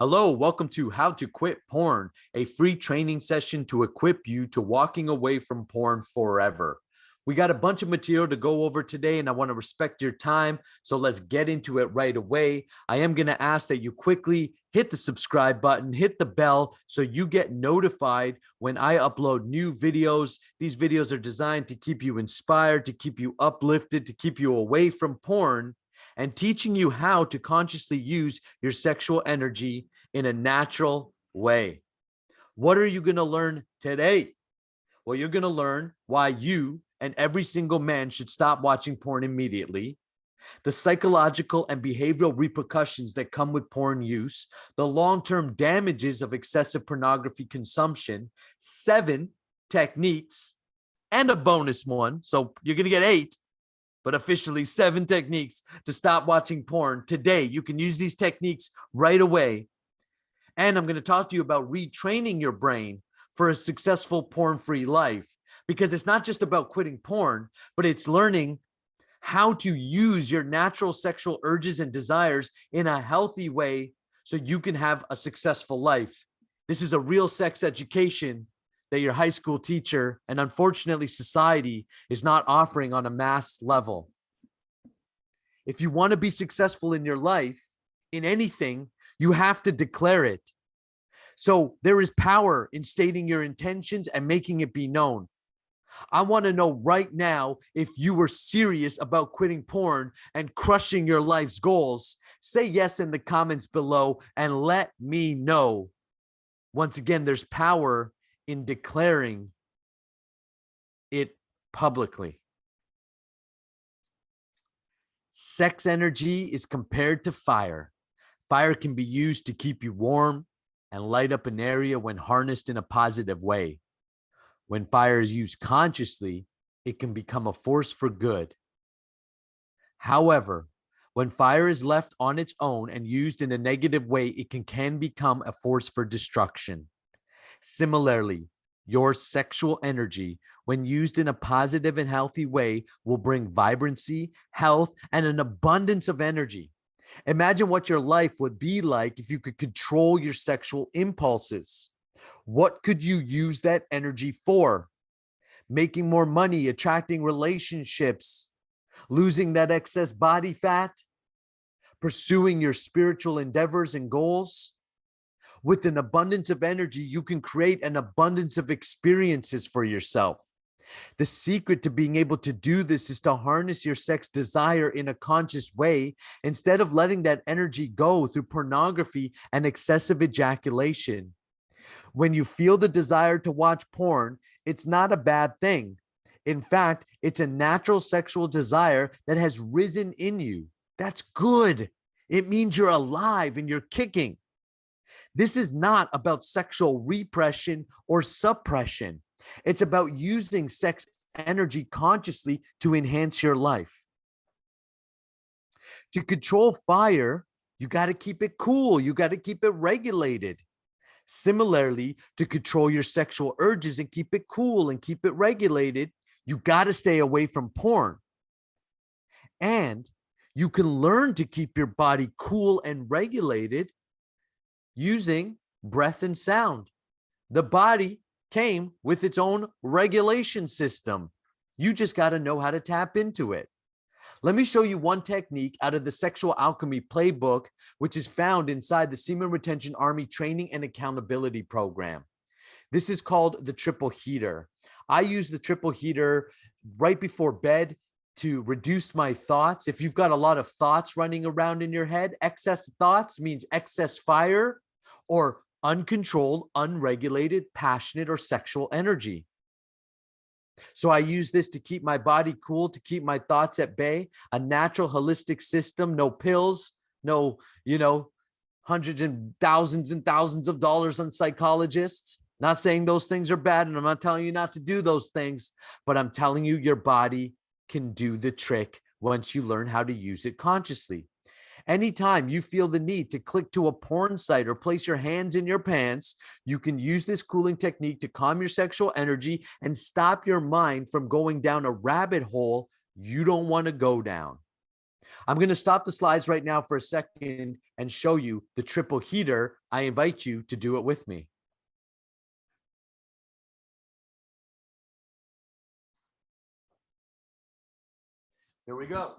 Hello, welcome to How to Quit Porn, a free training session to equip you to walking away from porn forever. We got a bunch of material to go over today, and I want to respect your time. So let's get into it right away. I am going to ask that you quickly hit the subscribe button, hit the bell so you get notified when I upload new videos. These videos are designed to keep you inspired, to keep you uplifted, to keep you away from porn, and teaching you how to consciously use your sexual energy in a natural way. What are you going to learn today? Well, you're going to learn why you and every single man should stop watching porn immediately, the psychological and behavioral repercussions that come with porn use, the long-term damages of excessive pornography consumption, 7 techniques, and a bonus one. So you're going to get 8, but officially 7 techniques to stop watching porn today. You can use these techniques right away. And I'm going to talk to you about retraining your brain for a successful porn-free life, because it's not just about quitting porn, but it's learning how to use your natural sexual urges and desires in a healthy way so you can have a successful life. This is a real sex education that your high school teacher and unfortunately society is not offering on a mass level. If you want to be successful in your life, in anything, you have to declare it. So there is power in stating your intentions and making it be known. I want to know right now if you were serious about quitting porn and crushing your life's goals. Say yes in the comments below and let me know. Once again, there's power in declaring it publicly. Sex energy is compared to fire. Fire can be used to keep you warm and light up an area when harnessed in a positive way. When fire is used consciously, it can become a force for good. However, when fire is left on its own and used in a negative way, it can become a force for destruction. Similarly, your sexual energy, when used in a positive and healthy way, will bring vibrancy, health, and an abundance of energy. Imagine what your life would be like if you could control your sexual impulses. What could you use that energy for? Making more money, attracting relationships, losing that excess body fat, pursuing your spiritual endeavors and goals. With an abundance of energy, you can create an abundance of experiences for yourself. The secret to being able to do this is to harness your sex desire in a conscious way instead of letting that energy go through pornography and excessive ejaculation. When you feel the desire to watch porn, it's not a bad thing. In fact, it's a natural sexual desire that has risen in you. That's good. It means you're alive and you're kicking. This is not about sexual repression or suppression. It's about using sex energy consciously to enhance your life. To control fire, you got to keep it cool. You got to keep it regulated. Similarly, to control your sexual urges and keep it cool and keep it regulated, you got to stay away from porn. And you can learn to keep your body cool and regulated using breath and sound. The body came with its own regulation system. You just got to know how to tap into it. Let me show you one technique out of the Sexual Alchemy Playbook, which is found inside the Semen Retention Army Training and Accountability Program. This is called the triple heater. I use the triple heater right before bed to reduce my thoughts. If you've got a lot of thoughts running around in your head, excess thoughts means excess fire or uncontrolled, unregulated, passionate, or sexual energy. So I use this to keep my body cool, to keep my thoughts at bay, a natural holistic system, no pills, no, hundreds and thousands of dollars on psychologists. Not saying those things are bad, and I'm not telling you not to do those things, but I'm telling you your body can do the trick once you learn how to use it consciously. Anytime you feel the need to click to a porn site or place your hands in your pants, you can use this cooling technique to calm your sexual energy and stop your mind from going down a rabbit hole you don't want to go down. I'm going to stop the slides right now for a second and show you the triple heater. I invite you to do it with me. Here we go.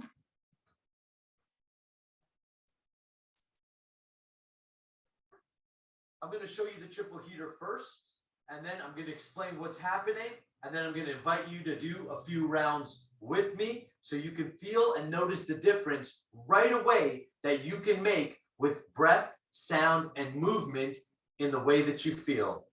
I'm going to show you the triple heater first, and then I'm going to explain what's happening, and then I'm going to invite you to do a few rounds with me so you can feel and notice the difference right away that you can make with breath, sound, and movement in the way that you feel.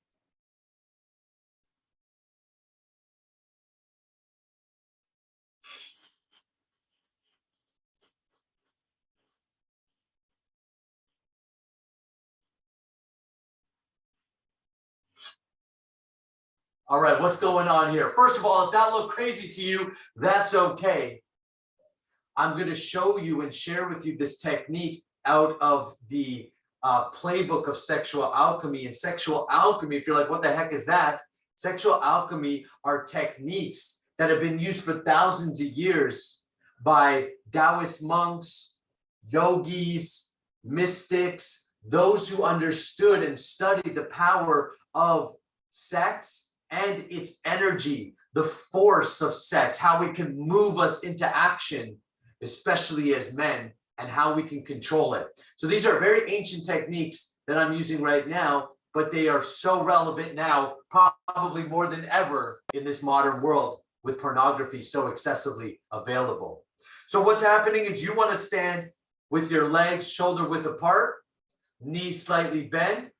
All right, what's going on here? First of all, if that looked crazy to you, that's okay. I'm going to show you and share with you this technique out of the playbook of sexual alchemy. And sexual alchemy, if you're like, what the heck is that? Sexual alchemy are techniques that have been used for thousands of years by Taoist monks, yogis, mystics, those who understood and studied the power of sex and its energy, the force of sex, how it can move us into action, especially as men, and how we can control it. So these are very ancient techniques that I'm using right now, but they are so relevant now, probably more than ever in this modern world with pornography so excessively available. So what's happening is you want to stand with your legs shoulder width apart, knees slightly bent,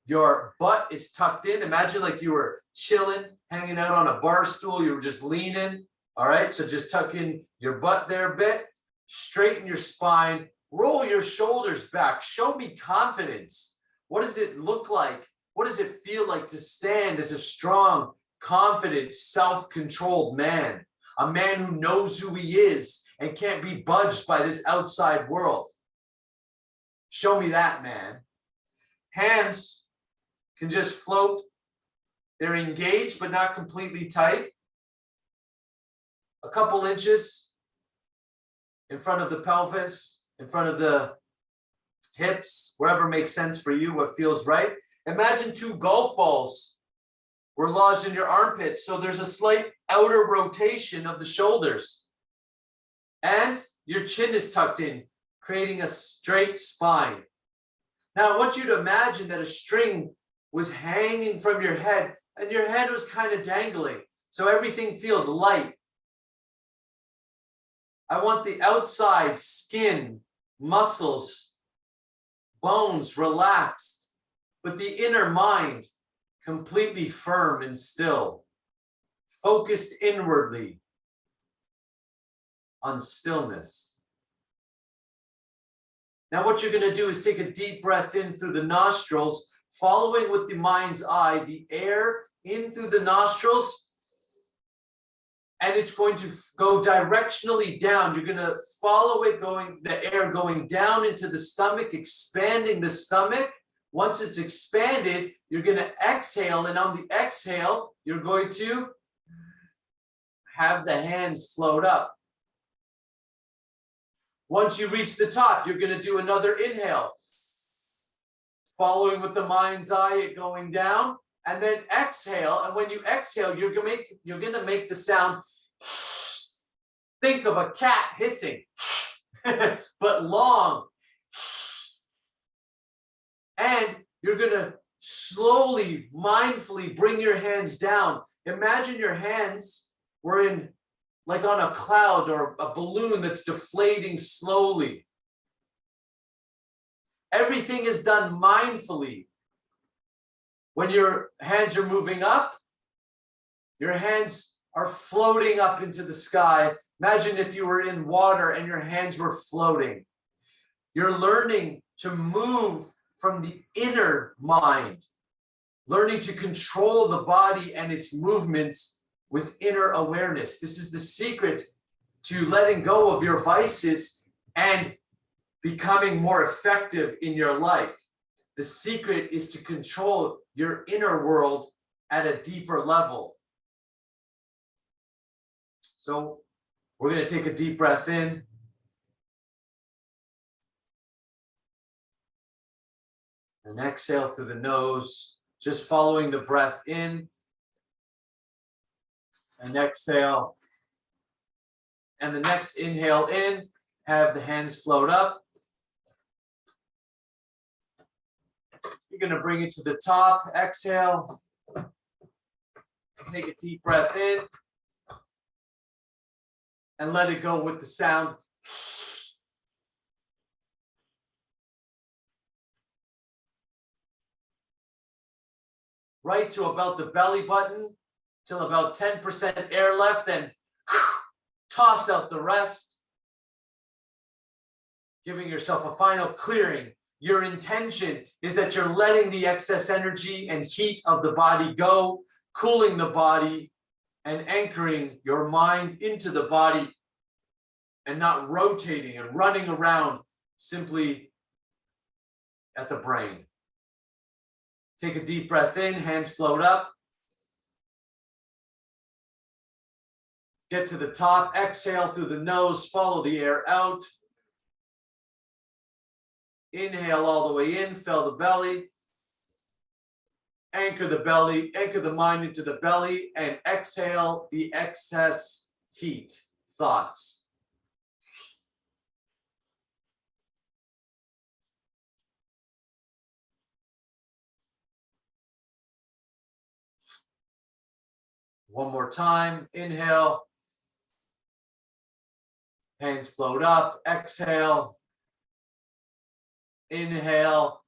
your butt is tucked in. Imagine like you were chilling, hanging out on a bar stool, you were just leaning. All right, so just tuck in your butt there a bit, straighten your spine, roll your shoulders back, show me confidence. What does it look like? What does it feel like to stand as a strong, confident, self-controlled man? A man who knows who he is and can't be budged by this outside world. Show me that, man. Hands can just float. They're engaged, but not completely tight. A couple inches in front of the pelvis, in front of the hips, wherever makes sense for you, what feels right. Imagine two golf balls were lodged in your armpits. So there's a slight outer rotation of the shoulders. And your chin is tucked in, creating a straight spine. Now, I want you to imagine that a string was hanging from your head and your head was kind of dangling. So everything feels light. I want the outside skin, muscles, bones relaxed, but the inner mind completely firm and still, focused inwardly on stillness. Now what you're going to do is take a deep breath in through the nostrils, following with the mind's eye, the air in through the nostrils, and it's going to go directionally down. You're going to follow it going, the air going down into the stomach, expanding the stomach. Once it's expanded, you're going to exhale, and on the exhale, you're going to have the hands float up. Once you reach the top, you're going to do another inhale, following with the mind's eye, it going down, and then exhale. And when you exhale, you're going to make the sound. Think of a cat hissing, but long. And you're going to slowly, mindfully bring your hands down. Imagine your hands were in like on a cloud or a balloon that's deflating slowly. Everything is done mindfully. When your hands are moving up, your hands are floating up into the sky. Imagine if you were in water and your hands were floating. You're learning to move from the inner mind, learning to control the body and its movements with inner awareness. This is the secret to letting go of your vices and becoming more effective in your life. The secret is to control your inner world at a deeper level. So we're going to take a deep breath in And exhale through the nose, just following the breath in. And exhale. And the next inhale in, have the hands float up. You're going to bring it to the top. Exhale. Take a deep breath in. And let it go with the sound. Right to about the belly button, till about 10% air left, and toss out the rest. Giving yourself a final clearing. Your intention is that you're letting the excess energy and heat of the body go, cooling the body, and anchoring your mind into the body, and not rotating and running around simply at the brain. Take a deep breath in, hands float up. Get to the top, exhale through the nose, follow the air out. Inhale all the way in, fill the belly. Anchor the belly, anchor the mind into the belly, and exhale the excess heat, thoughts. One more time, inhale. Hands float up, exhale. Inhale.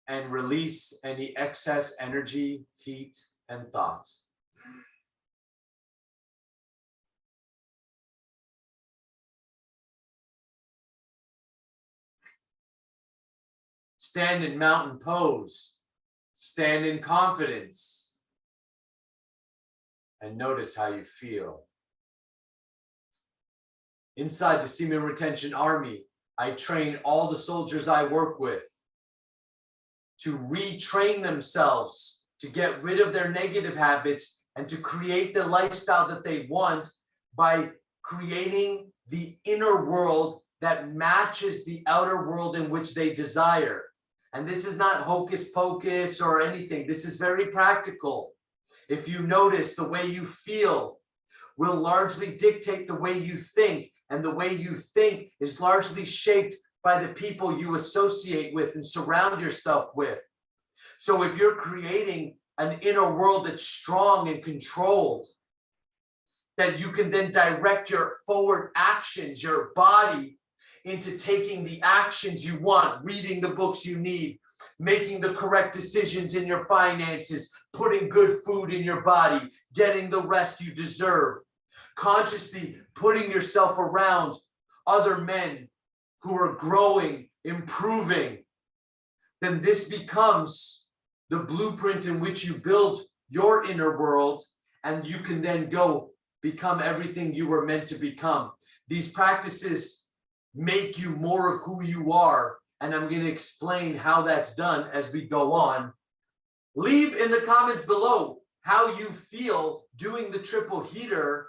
And release any excess energy, heat, and thoughts. Stand in mountain pose. Stand in confidence. And notice how you feel. Inside the Semen Retention Army, I train all the soldiers I work with to retrain themselves, to get rid of their negative habits, and to create the lifestyle that they want by creating the inner world that matches the outer world in which they desire. And this is not hocus pocus or anything. This is very practical. If you notice, the way you feel will largely dictate the way you think, and the way you think is largely shaped by the people you associate with and surround yourself with. So if you're creating an inner world that's strong and controlled, that you can then direct your forward actions, your body, into taking the actions you want, reading the books you need, making the correct decisions in your finances, putting good food in your body, getting the rest you deserve, consciously putting yourself around other men who are growing, improving, then this becomes the blueprint in which you build your inner world, and you can then go become everything you were meant to become. These practices make you more of who you are, and I'm going to explain how that's done as we go on. Leave in the comments below how you feel doing the triple heater.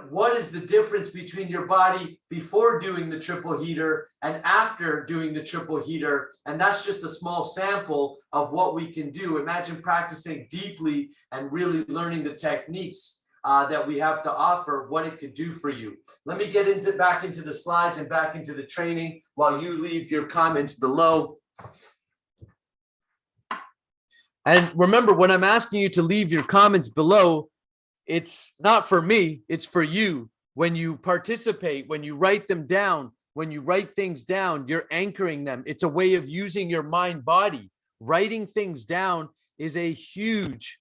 What is the difference between your body before doing the triple heater and after doing the triple heater? And that's just a small sample of what we can do. Imagine practicing deeply and really learning the techniques that we have to offer, what it could do for you. Let me get back into the slides and back into the training while you leave your comments below. And remember, when I'm asking you to leave your comments below, it's not for me, it's for you. When you participate, when you write them down, when you write things down, you're anchoring them. It's a way of using your mind body. Writing things down is a huge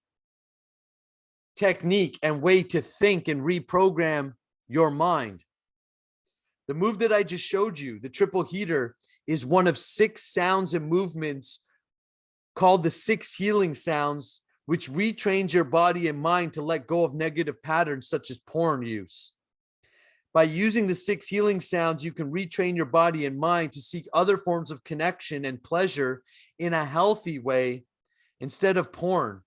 technique and way to think and reprogram your mind. The move that I just showed you, the triple heater, is one of 6 sounds and movements called the 6 healing sounds, which retrains your body and mind to let go of negative patterns such as porn use. By using the 6 healing sounds, you can retrain your body and mind to seek other forms of connection and pleasure in a healthy way instead of porn.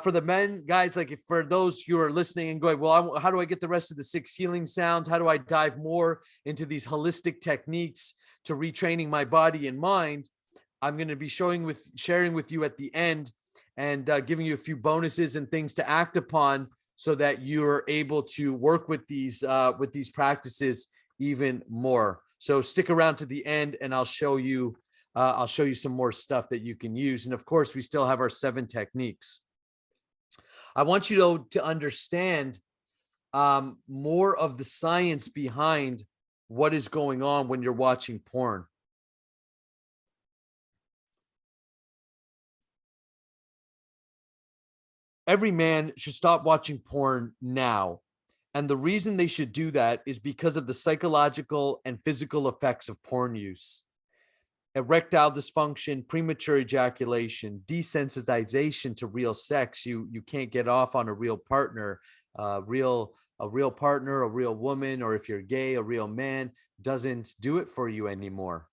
For the men, guys, like for those who are listening and going, well, how do I get the rest of the 6 healing sounds? How do I dive more into these holistic techniques to retraining my body and mind, I'm going to be sharing with you at the end, and giving you a few bonuses and things to act upon so that you're able to work with these practices even more. So stick around to the end, and I'll show you some more stuff that you can use. And of course, we still have our 7 techniques. I want you to understand more of the science behind what is going on when you're watching porn. Every man should stop watching porn now. And the reason they should do that is because of the psychological and physical effects of porn use. Erectile dysfunction, premature ejaculation, desensitization to real sex. You can't get off on a real partner, a real partner, a real woman, or if you're gay, a real man doesn't do it for you anymore.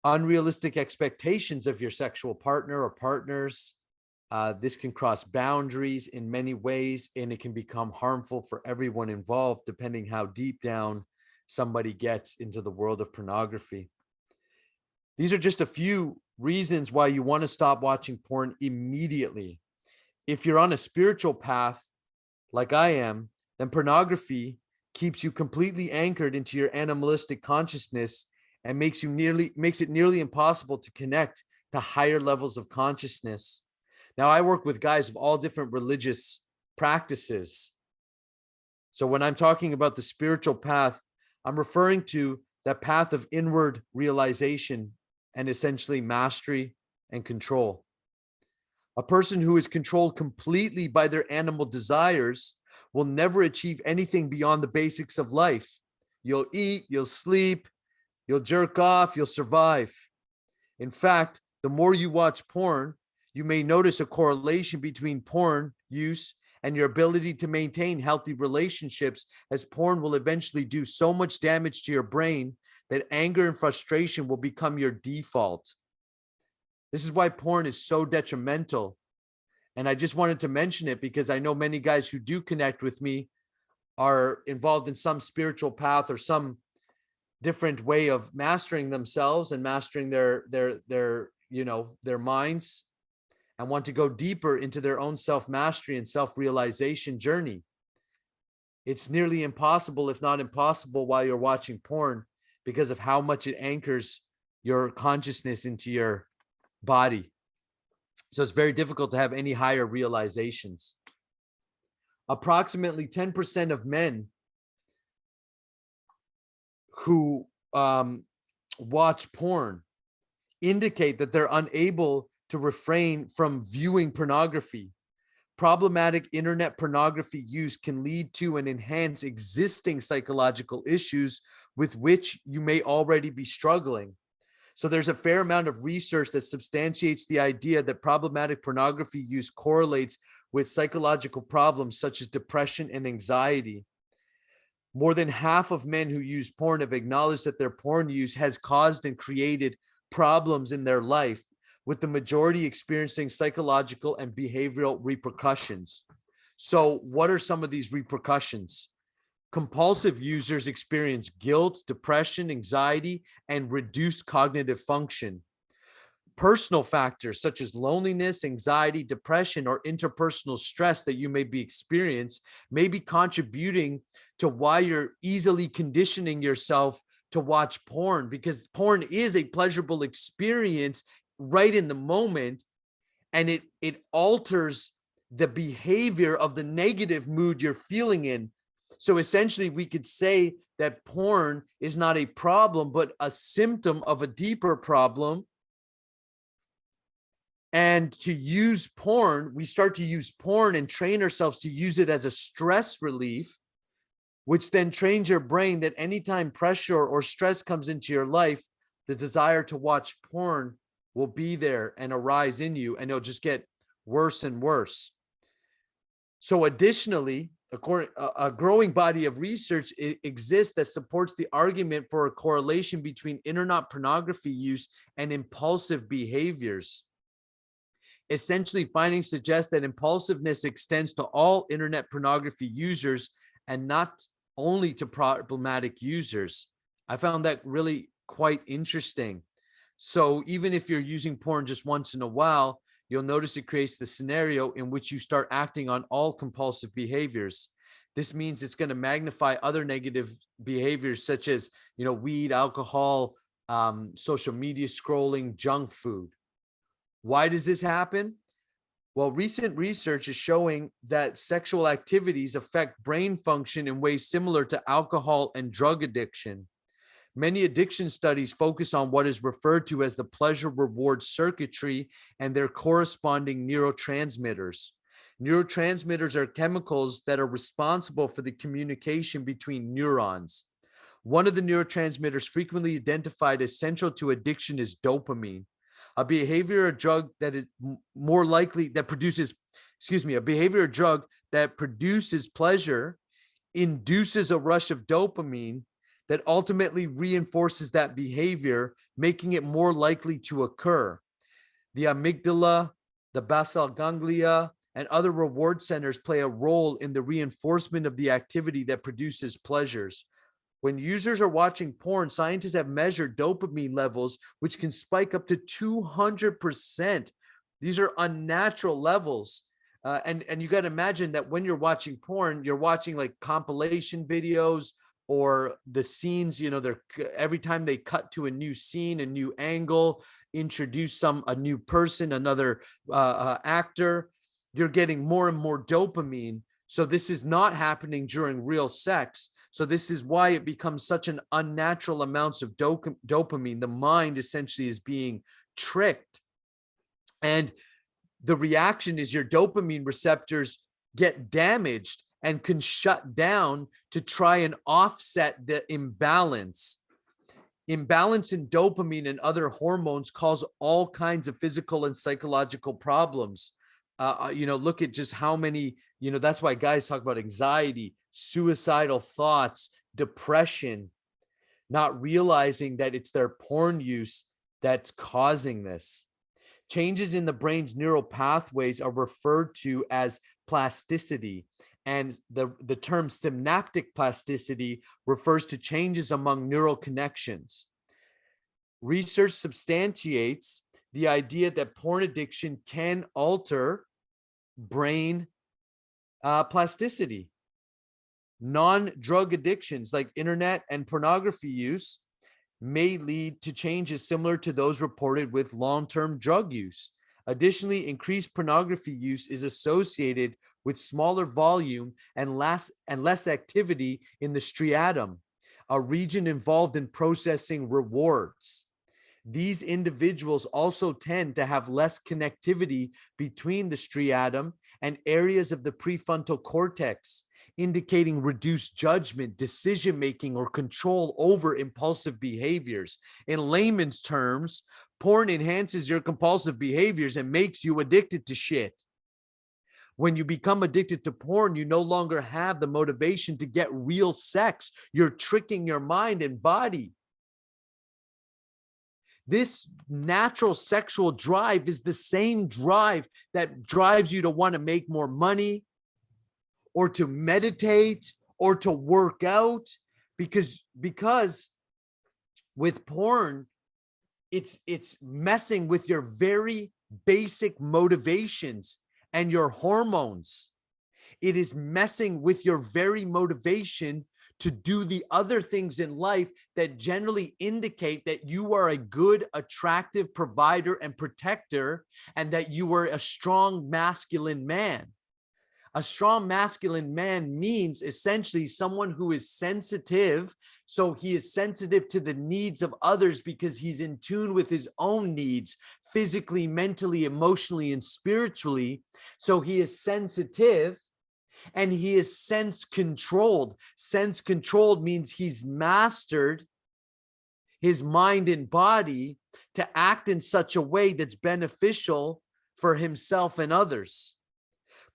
Unrealistic expectations of your sexual partner or partners. This can cross boundaries in many ways, and it can become harmful for everyone involved, depending how deep down somebody gets into the world of pornography. These are just a few reasons why you want to stop watching porn immediately. If you're on a spiritual path, like I am, then pornography keeps you completely anchored into your animalistic consciousness and makes it nearly impossible to connect to higher levels of consciousness. Now, I work with guys of all different religious practices. So when I'm talking about the spiritual path, I'm referring to that path of inward realization and essentially mastery and control. A person who is controlled completely by their animal desires will never achieve anything beyond the basics of life. You'll eat, you'll sleep, you'll jerk off, you'll survive. In fact, the more you watch porn, you may notice a correlation between porn use and your ability to maintain healthy relationships, as porn will eventually do so much damage to your brain that anger and frustration will become your default. This is why porn is so detrimental. And I just wanted to mention it because I know many guys who do connect with me are involved in some spiritual path or some different way of mastering themselves and mastering their minds, and want to go deeper into their own self-mastery and self-realization journey. It's nearly impossible, if not impossible, while you're watching porn, because of how much it anchors your consciousness into your body. So it's very difficult to have any higher realizations. Approximately 10% of men who watch porn indicate that they're unable to refrain from viewing pornography. Problematic internet pornography use can lead to and enhance existing psychological issues with which you may already be struggling. So there's a fair amount of research that substantiates the idea that problematic pornography use correlates with psychological problems such as depression and anxiety. More than half of men who use porn have acknowledged that their porn use has caused and created problems in their life, with the majority experiencing psychological and behavioral repercussions. So what are some of these repercussions? Compulsive users experience guilt, depression, anxiety, and reduced cognitive function. Personal factors such as loneliness, anxiety, depression, or interpersonal stress that you may be experiencing may be contributing to why you're easily conditioning yourself to watch porn, because porn is a pleasurable experience right in the moment, and it alters the behavior of the negative mood you're feeling in. So essentially, we could say that porn is not a problem, but a symptom of a deeper problem. And to use porn, we start to use porn and train ourselves to use it as a stress relief, which then trains your brain that anytime pressure or stress comes into your life, the desire to watch porn will be there and arise in you, and it'll just get worse and worse. So additionally, a growing body of research exists that supports the argument for a correlation between internet pornography use and impulsive behaviors. Essentially, findings suggest that impulsiveness extends to all internet pornography users and not only to problematic users. I found that really quite interesting. So even if you're using porn just once in a while, you'll notice it creates the scenario in which you start acting on all compulsive behaviors. This means it's going to magnify other negative behaviors such as, weed, alcohol, social media scrolling, junk food. Why does this happen? Well, recent research is showing that sexual activities affect brain function in ways similar to alcohol and drug addiction. Many addiction studies focus on what is referred to as the pleasure reward circuitry and their corresponding neurotransmitters. Neurotransmitters are chemicals that are responsible for the communication between neurons. One of the neurotransmitters frequently identified as central to addiction is dopamine, a behavior or drug that is more likely that produces, a behavior or drug that produces pleasure, induces a rush of dopamine that ultimately reinforces that behavior, making it more likely to occur. The amygdala, the basal ganglia, and other reward centers play a role in the reinforcement of the activity that produces pleasures. When users are watching porn, scientists have measured dopamine levels, which can spike up to 200%. These are unnatural levels. And you got to imagine that when you're watching porn, you're watching like compilation videos or the scenes, they're every time they cut to a new scene, a new angle, introduce a new person, another actor, you're getting more and more dopamine. So this is not happening during real sex. So this is why it becomes such an unnatural amounts of dopamine. The mind essentially is being tricked. And the reaction is your dopamine receptors get damaged and can shut down to try and offset the imbalance. Imbalance in dopamine and other hormones cause all kinds of physical and psychological problems. Look at just how many, that's why guys talk about anxiety, suicidal thoughts, depression, not realizing that it's their porn use that's causing this. Changes in the brain's neural pathways are referred to as plasticity, and the term synaptic plasticity refers to changes among neural connections. Research substantiates the idea that porn addiction can alter brain plasticity. Non-drug addictions like internet and pornography use may lead to changes similar to those reported with long-term drug use. Additionally, increased pornography use is associated with smaller volume and less activity in the striatum, a region involved in processing rewards. These individuals also tend to have less connectivity between the striatum and areas of the prefrontal cortex, indicating reduced judgment, decision-making, or control over impulsive behaviors. In layman's terms, porn enhances your compulsive behaviors and makes you addicted to shit. When you become addicted to porn, you no longer have the motivation to get real sex. You're tricking your mind and body. This natural sexual drive is the same drive that drives you to want to make more money or to meditate or to work out, because with porn, it's messing with your very basic motivations and your hormones. It is messing with your very motivation to do the other things in life that generally indicate that you are a good, attractive provider and protector, and that you are a strong masculine man. A strong masculine man means essentially someone who is sensitive. So he is sensitive to the needs of others because he's in tune with his own needs, physically, mentally, emotionally, and spiritually. So he is sensitive. And he is sense controlled. Sense controlled means he's mastered his mind and body to act in such a way that's beneficial for himself and others.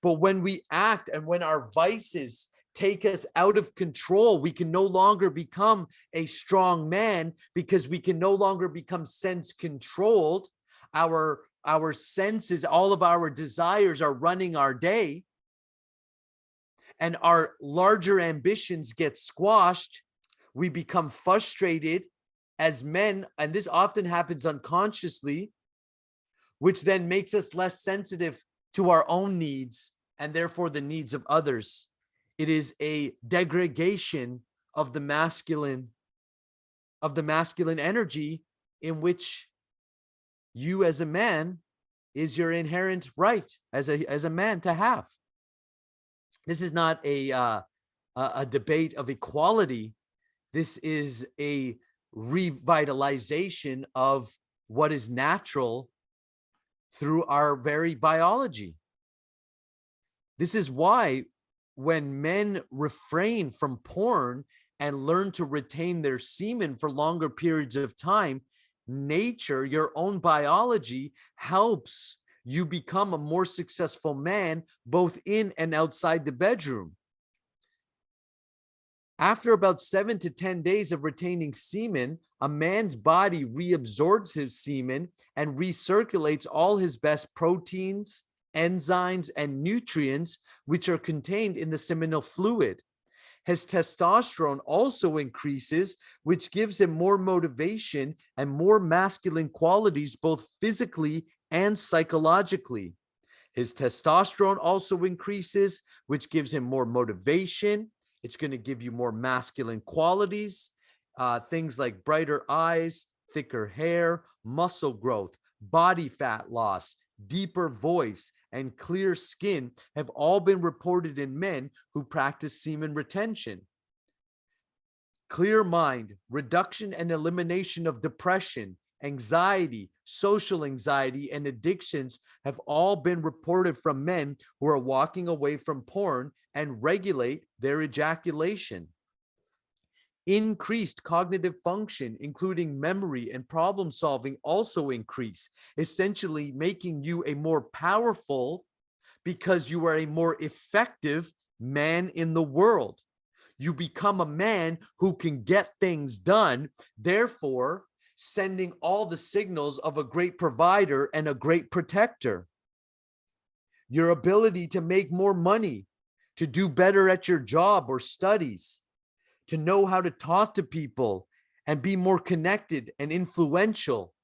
But when we act and when our vices take us out of control, we can no longer become a strong man because we can no longer become sense controlled. Our senses, all of our desires are running our day. And our larger ambitions get squashed, We become frustrated as men, and this often happens unconsciously, which then makes us less sensitive to our own needs and therefore the needs of others. It is a degradation of the masculine energy, in which you as a man is your inherent right as a man to have. This is not a debate of equality. This is a revitalization of what is natural through our very biology. This is why when men refrain from porn and learn to retain their semen for longer periods of time, nature, your own biology, helps you become a more successful man, both in and outside the bedroom. After about 7 to 10 days of retaining semen, a man's body reabsorbs his semen and recirculates all his best proteins, enzymes, and nutrients, which are contained in the seminal fluid. His testosterone also increases, which gives him more motivation and more masculine qualities, both physically and psychologically. His testosterone also increases, which gives him more motivation. It's going to give you more masculine qualities, things like brighter eyes, thicker hair, muscle growth, body fat loss, deeper voice, and clear skin have all been reported in men who practice semen retention. Clear mind, reduction and elimination of depression, anxiety, social anxiety, and addictions have all been reported from men who are walking away from porn and regulate their ejaculation. Increased cognitive function, including memory and problem solving, also increase, essentially making you a more powerful, because you are a more effective man in the world. You become a man who can get things done, therefore sending all the signals of a great provider and a great protector. Your ability to make more money, to do better at your job or studies, to know how to talk to people and be more connected and influential.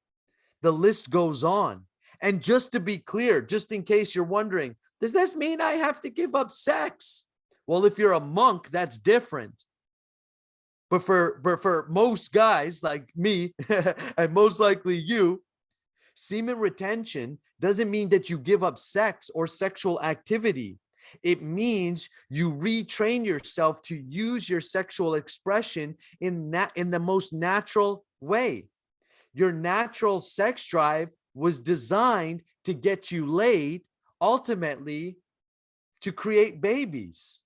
The list goes on. And just to be clear, just in case you're wondering, does this mean I have to give up sex? Well, if you're a monk, that's different. But for most guys like me, and most likely you, semen retention doesn't mean that you give up sex or sexual activity. It means you retrain yourself to use your sexual expression in the most natural way. Your natural sex drive was designed to get you laid, ultimately to create babies.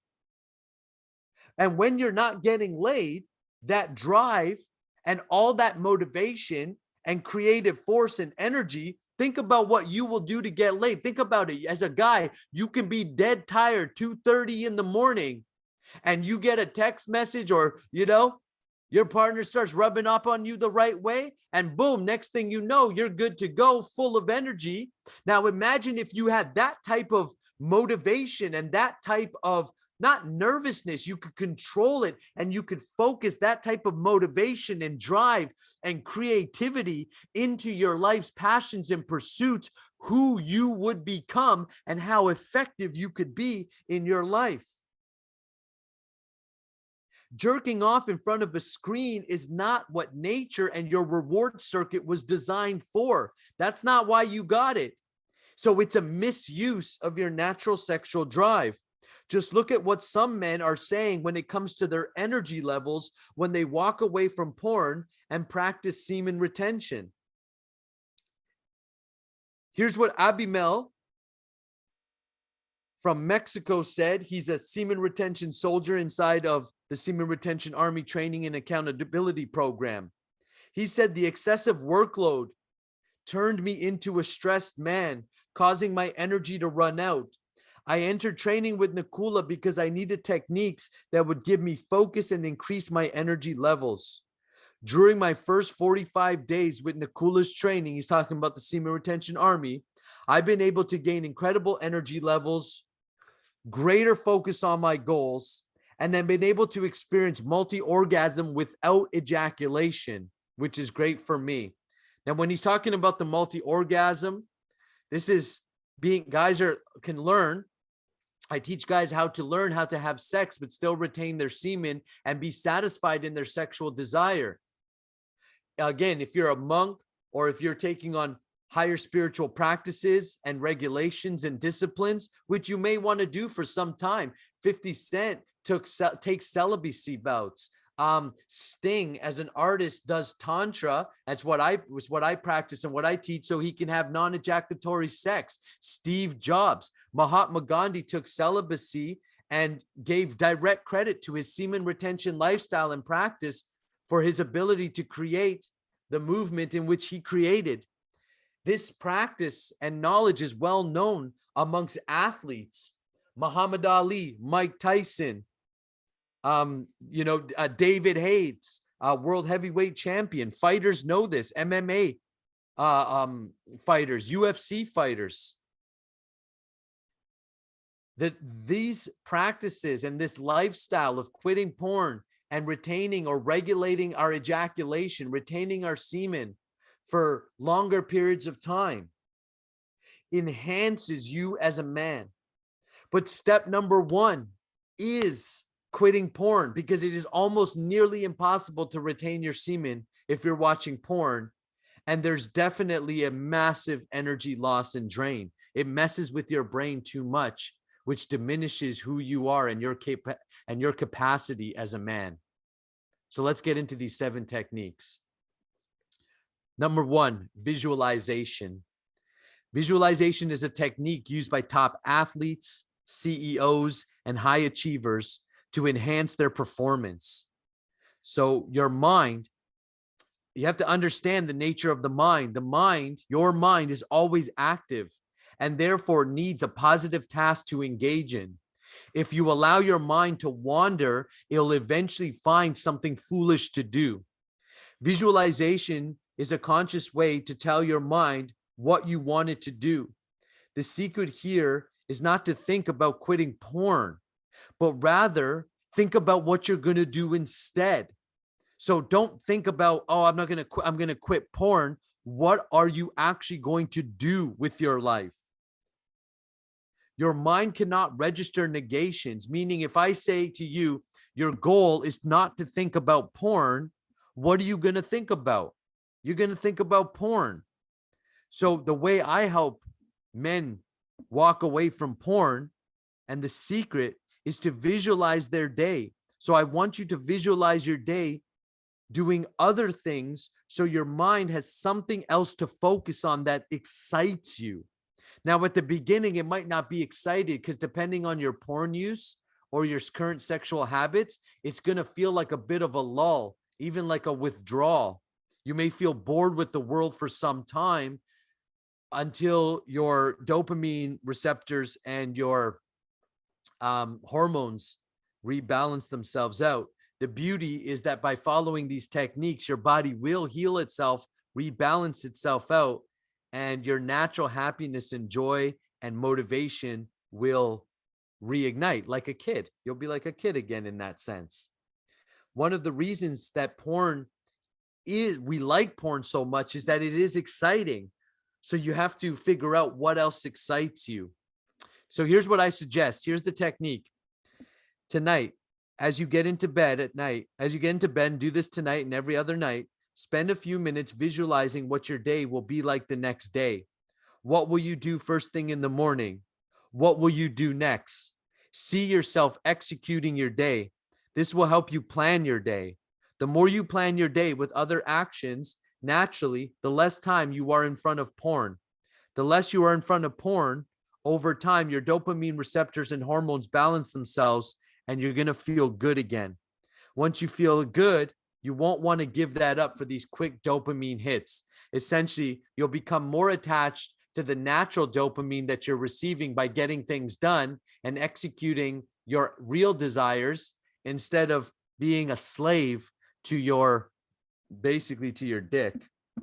And when you're not getting laid, that drive and all that motivation and creative force and energy, think about what you will do to get laid. Think about it. As a guy, you can be dead tired, 2:30 in the morning, and you get a text message, or, your partner starts rubbing up on you the right way, and boom, next thing you know, you're good to go, full of energy. Now imagine if you had that type of motivation and that type of, not nervousness, you could control it and you could focus that type of motivation and drive and creativity into your life's passions and pursuits, who you would become and how effective you could be in your life. Jerking off in front of a screen is not what nature and your reward circuit was designed for. That's not why you got it. So it's a misuse of your natural sexual drive. Just look at what some men are saying when it comes to their energy levels when they walk away from porn and practice semen retention. Here's what Abimel from Mexico said. He's a semen retention soldier inside of the Semen Retention Army Training and Accountability Program. He said, the excessive workload turned me into a stressed man, causing my energy to run out. I entered training with Nakula because I needed techniques that would give me focus and increase my energy levels. During my first 45 days with Nakula's training, he's talking about the Semen Retention Army, I've been able to gain incredible energy levels, greater focus on my goals, and then been able to experience multi-orgasm without ejaculation, which is great for me. Now, when he's talking about the multi-orgasm, this is guys can learn. I teach guys how to learn how to have sex, but still retain their semen and be satisfied in their sexual desire. Again, if you're a monk or if you're taking on higher spiritual practices and regulations and disciplines, which you may want to do for some time. 50 Cent takes celibacy bouts. Sting, as an artist, does tantra. That's what I practice and what I teach, so he can have non-ejaculatory sex. Steve Jobs, Mahatma Gandhi took celibacy and gave direct credit to his semen retention lifestyle and practice for his ability to create the movement in which he created. This practice and knowledge is well known amongst athletes. Muhammad Ali, Mike Tyson, David Hayes, world heavyweight champion. Fighters know this. MMA fighters, UFC fighters. That these practices and this lifestyle of quitting porn and retaining or regulating our ejaculation, retaining our semen for longer periods of time enhances you as a man. But step number one is quitting porn, because it is almost nearly impossible to retain your semen if you're watching porn. And there's definitely a massive energy loss and drain. It messes with your brain too much, which diminishes who you are and your capacity as a man. So let's get into these 7 techniques. Number 1, visualization. Visualization is a technique used by top athletes, CEOs, and high achievers to enhance their performance. So your mind, you have to understand the nature of the mind. Your mind is always active and therefore needs a positive task to engage in. If you allow your mind to wander, it'll eventually find something foolish to do. Visualization is a conscious way to tell your mind what you want it to do. The secret here is not to think about quitting porn, but rather think about what you're going to do instead. So don't think about, oh, I'm going to quit porn. What are you actually going to do with your life? Your mind cannot register negations, meaning if I say to you, your goal is not to think about porn, what are you going to think about? You're going to think about porn. So the way I help men walk away from porn, and the secret is to visualize their day. So I want you to visualize your day doing other things so your mind has something else to focus on that excites you. Now, at the beginning, it might not be excited because depending on your porn use or your current sexual habits, it's going to feel like a bit of a lull, even like a withdrawal. You may feel bored with the world for some time until your dopamine receptors and your hormones rebalance themselves out. The beauty is that by following these techniques, your body will heal itself, rebalance itself out, and your natural happiness and joy and motivation will reignite like a kid. You'll be like a kid again in that sense. One of the reasons that we like porn so much is that it is exciting. So you have to figure out what else excites you. So here's what I suggest. Here's the technique. Tonight, as you get into bed at night, and do this tonight and every other night, spend a few minutes visualizing what your day will be like the next day. What will you do first thing in the morning? What will you do next? See yourself executing your day. This will help you plan your day. The more you plan your day with other actions, naturally, the less time you are in front of porn. The less you are in front of porn, over time, your dopamine receptors and hormones balance themselves, and you're going to feel good again. Once you feel good, you won't want to give that up for these quick dopamine hits. Essentially, you'll become more attached to the natural dopamine that you're receiving by getting things done and executing your real desires instead of being a slave to your dick.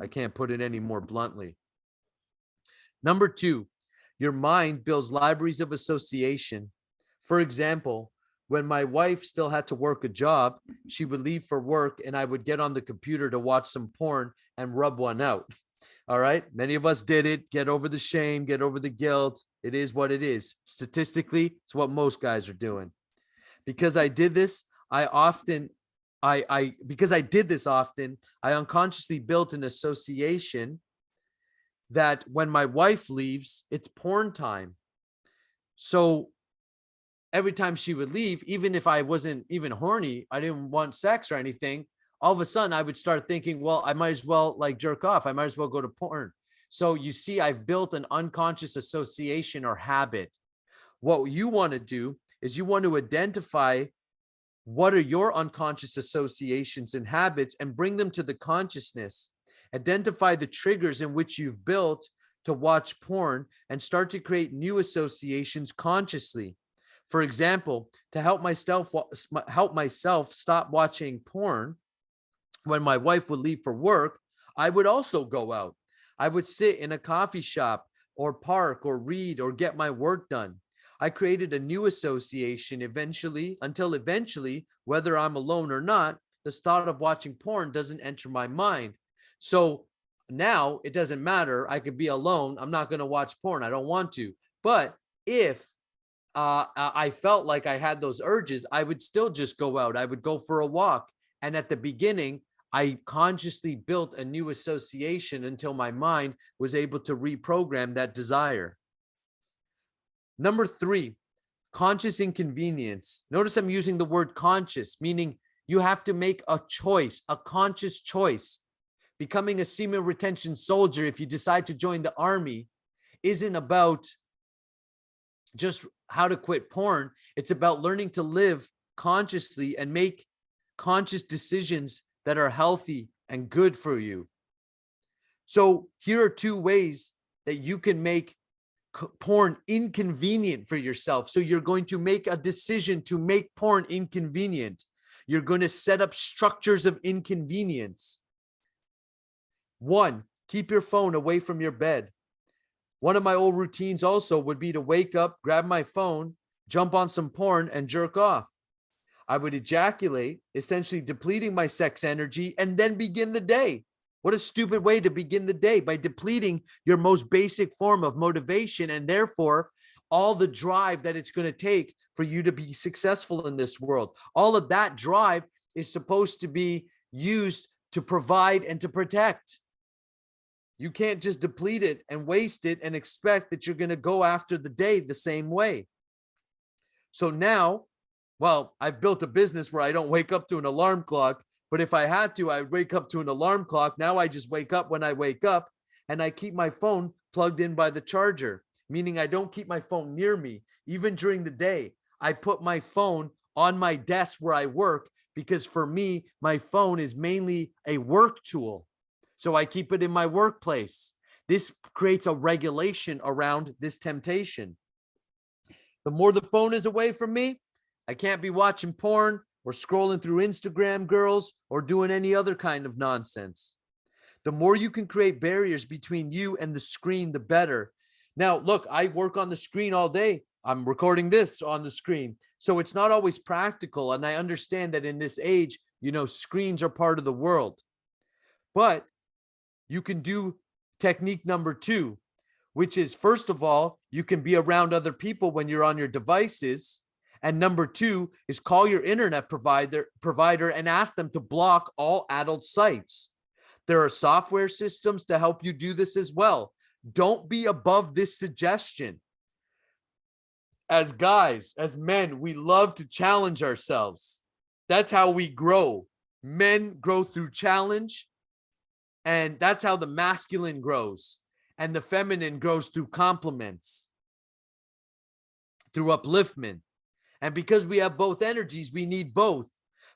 I can't put it any more bluntly. Number 2, your mind builds libraries of association. For example, When my wife still had to work a job, she would leave for work and I would get on the computer to watch some porn and rub one out. All right. Many of us did it. Get over the shame, get over the guilt. It is what it is. Statistically, it's what most guys are doing. Because I did this, because I did this often, I unconsciously built an association that when my wife leaves, it's porn time. So every time she would leave, even if I wasn't even horny, I didn't want sex or anything, all of a sudden I would start thinking, well, I might as well like jerk off. I might as well go to porn. So you see, I've built an unconscious association or habit. What you want to do is you want to identify what are your unconscious associations and habits and bring them to the consciousness. Identify the triggers in which you've built to watch porn and start to create new associations consciously. For example, to help myself stop watching porn, when my wife would leave for work, I would also go out. I would sit in a coffee shop or park or read or get my work done. I created a new association until eventually, whether I'm alone or not, the thought of watching porn doesn't enter my mind. So now it doesn't matter. I could be alone. I'm not going to watch porn. I don't want to. But if I felt like I had those urges, I would still just go out. I would go for a walk. And at the beginning, I consciously built a new association until my mind was able to reprogram that desire. Number 3, conscious inconvenience. Notice I'm using the word conscious, meaning you have to make a choice, a conscious choice. Becoming a semen retention soldier, if you decide to join the army, isn't about just how to quit porn. It's about learning to live consciously and make conscious decisions that are healthy and good for you. So here are 2 ways that you can make porn inconvenient for yourself. So you're going to make a decision to make porn inconvenient. You're going to set up structures of inconvenience. 1, keep your phone away from your bed. One of my old routines also would be to wake up, grab my phone, jump on some porn, and jerk off. I would ejaculate, essentially depleting my sex energy, and then begin the day. What a stupid way to begin the day, by depleting your most basic form of motivation and therefore all the drive that it's going to take for you to be successful in this world. All of that drive is supposed to be used to provide and to protect. You can't just deplete it and waste it and expect that you're going to go after the day the same way. So now, well, I've built a business where I don't wake up to an alarm clock, but if I had to, I'd wake up to an alarm clock. Now I just wake up when I wake up, and I keep my phone plugged in by the charger, meaning I don't keep my phone near me. Even during the day, I put my phone on my desk where I work, because for me, my phone is mainly a work tool. So I keep it in my workplace. This creates a regulation around this temptation. The more the phone is away from me, I can't be watching porn or scrolling through Instagram girls or doing any other kind of nonsense. The more you can create barriers between you and the screen, the better. Now, look, I work on the screen all day. I'm recording this on the screen. So it's not always practical. And I understand that in this age, screens are part of the world. But you can do technique number 2, which is, first of all, you can be around other people when you're on your devices. And number 2 is call your internet provider and ask them to block all adult sites. There are software systems to help you do this as well. Don't be above this suggestion. As guys, as men, we love to challenge ourselves. That's how we grow. Men grow through challenge. And that's how the masculine grows. And the feminine grows through compliments, through upliftment. And because we have both energies, we need both.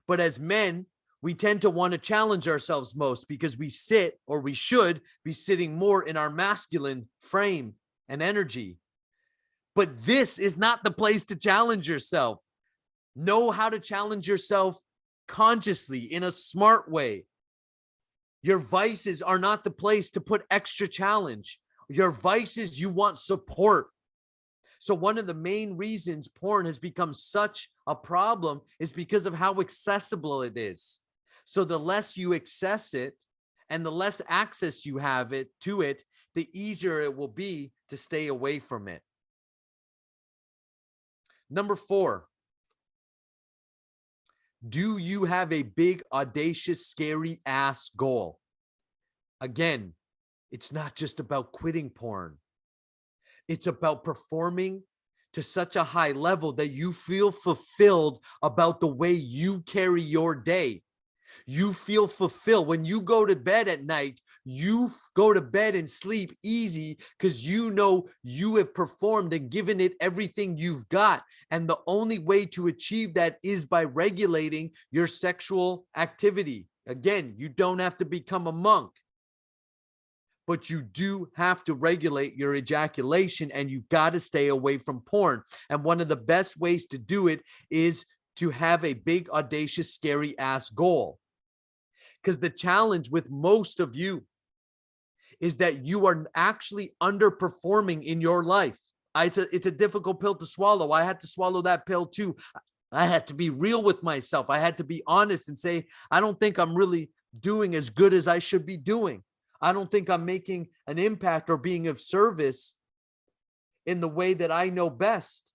But as men, we tend to want to challenge ourselves most because we should be sitting more in our masculine frame and energy. But this is not the place to challenge yourself. Know how to challenge yourself consciously in a smart way. Your vices are not the place to put extra challenge. Your vices, you want support. So one of the main reasons porn has become such a problem is because of how accessible it is. So the less you access it and the less access you have to it, the easier it will be to stay away from it. Number 4, do you have a big, audacious, scary ass goal? Again, it's not just about quitting porn. It's about performing to such a high level that you feel fulfilled about the way you carry your day. You feel fulfilled. When you go to bed at night, you go to bed and sleep easy because you know you have performed and given it everything you've got. And the only way to achieve that is by regulating your sexual activity. Again, you don't have to become a monk, but you do have to regulate your ejaculation, and you got to stay away from porn. And one of the best ways to do it is to have a big, audacious, scary ass goal. Because the challenge with most of you is that you are actually underperforming in your life. It's a difficult pill to swallow. I had to swallow that pill too. I had to be real with myself. I had to be honest and say, I don't think I'm really doing as good as I should be doing. I don't think I'm making an impact or being of service in the way that I know best.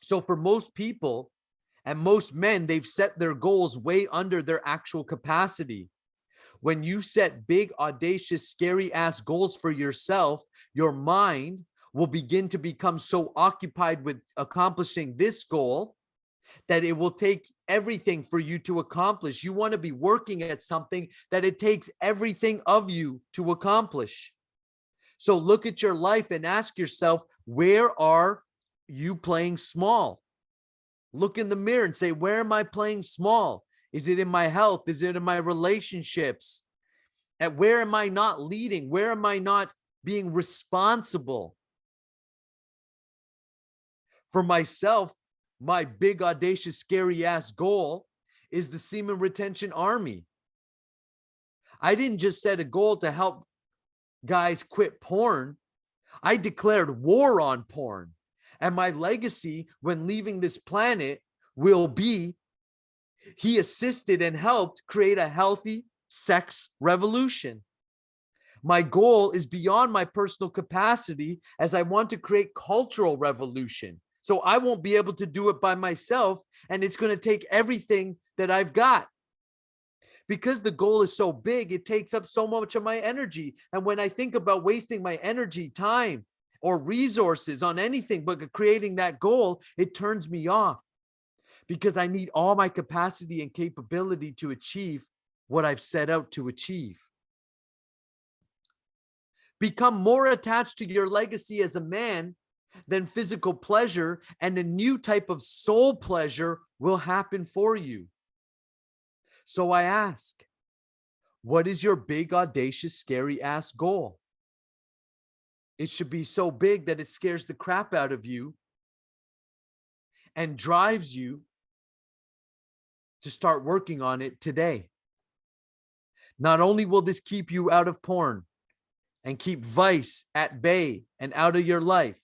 So for most people and most men, they've set their goals way under their actual capacity. When you set big, audacious, scary ass goals for yourself, your mind will begin to become so occupied with accomplishing this goal that it will take everything for you to accomplish. You want to be working at something that it takes everything of you to accomplish. So look at your life and ask yourself, where are you playing small? Look in the mirror and say, where am I playing small? Is it in my health? Is it in my relationships? And where am I not leading? Where am I not being responsible? For myself, my big, audacious, scary ass goal is the Semen Retention Army. I didn't just set a goal to help guys quit porn. I declared war on porn. And my legacy when leaving this planet will be, he assisted and helped create a healthy sex revolution. My goal is beyond my personal capacity, as I want to create cultural revolution. So I won't be able to do it by myself, and it's going to take everything that I've got. Because the goal is so big, it takes up so much of my energy. And when I think about wasting my energy, time, or resources on anything but creating that goal, it turns me off, because I need all my capacity and capability to achieve what I've set out to achieve. Become more attached to your legacy as a man than physical pleasure, and a new type of soul pleasure will happen for you. So I ask, what is your big, audacious, scary ass goal? It should be so big that it scares the crap out of you and drives you to start working on it today. Not only will this keep you out of porn and keep vice at bay and out of your life,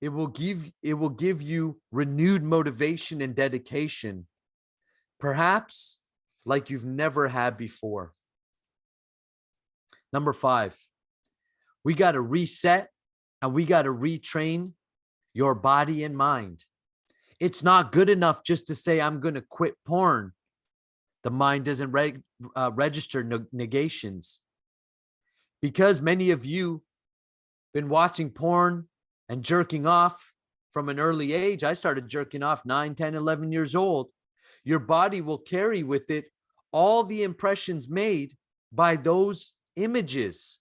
it will give you renewed motivation and dedication, perhaps like you've never had before. Number 5, we got to reset and we got to retrain your body and mind. It's not good enough just to say, I'm going to quit porn. The mind doesn't register negations. Because many of you been watching porn and jerking off from an early age. I started jerking off 9, 10, 11 years old. Your body will carry with it all the impressions made by those images.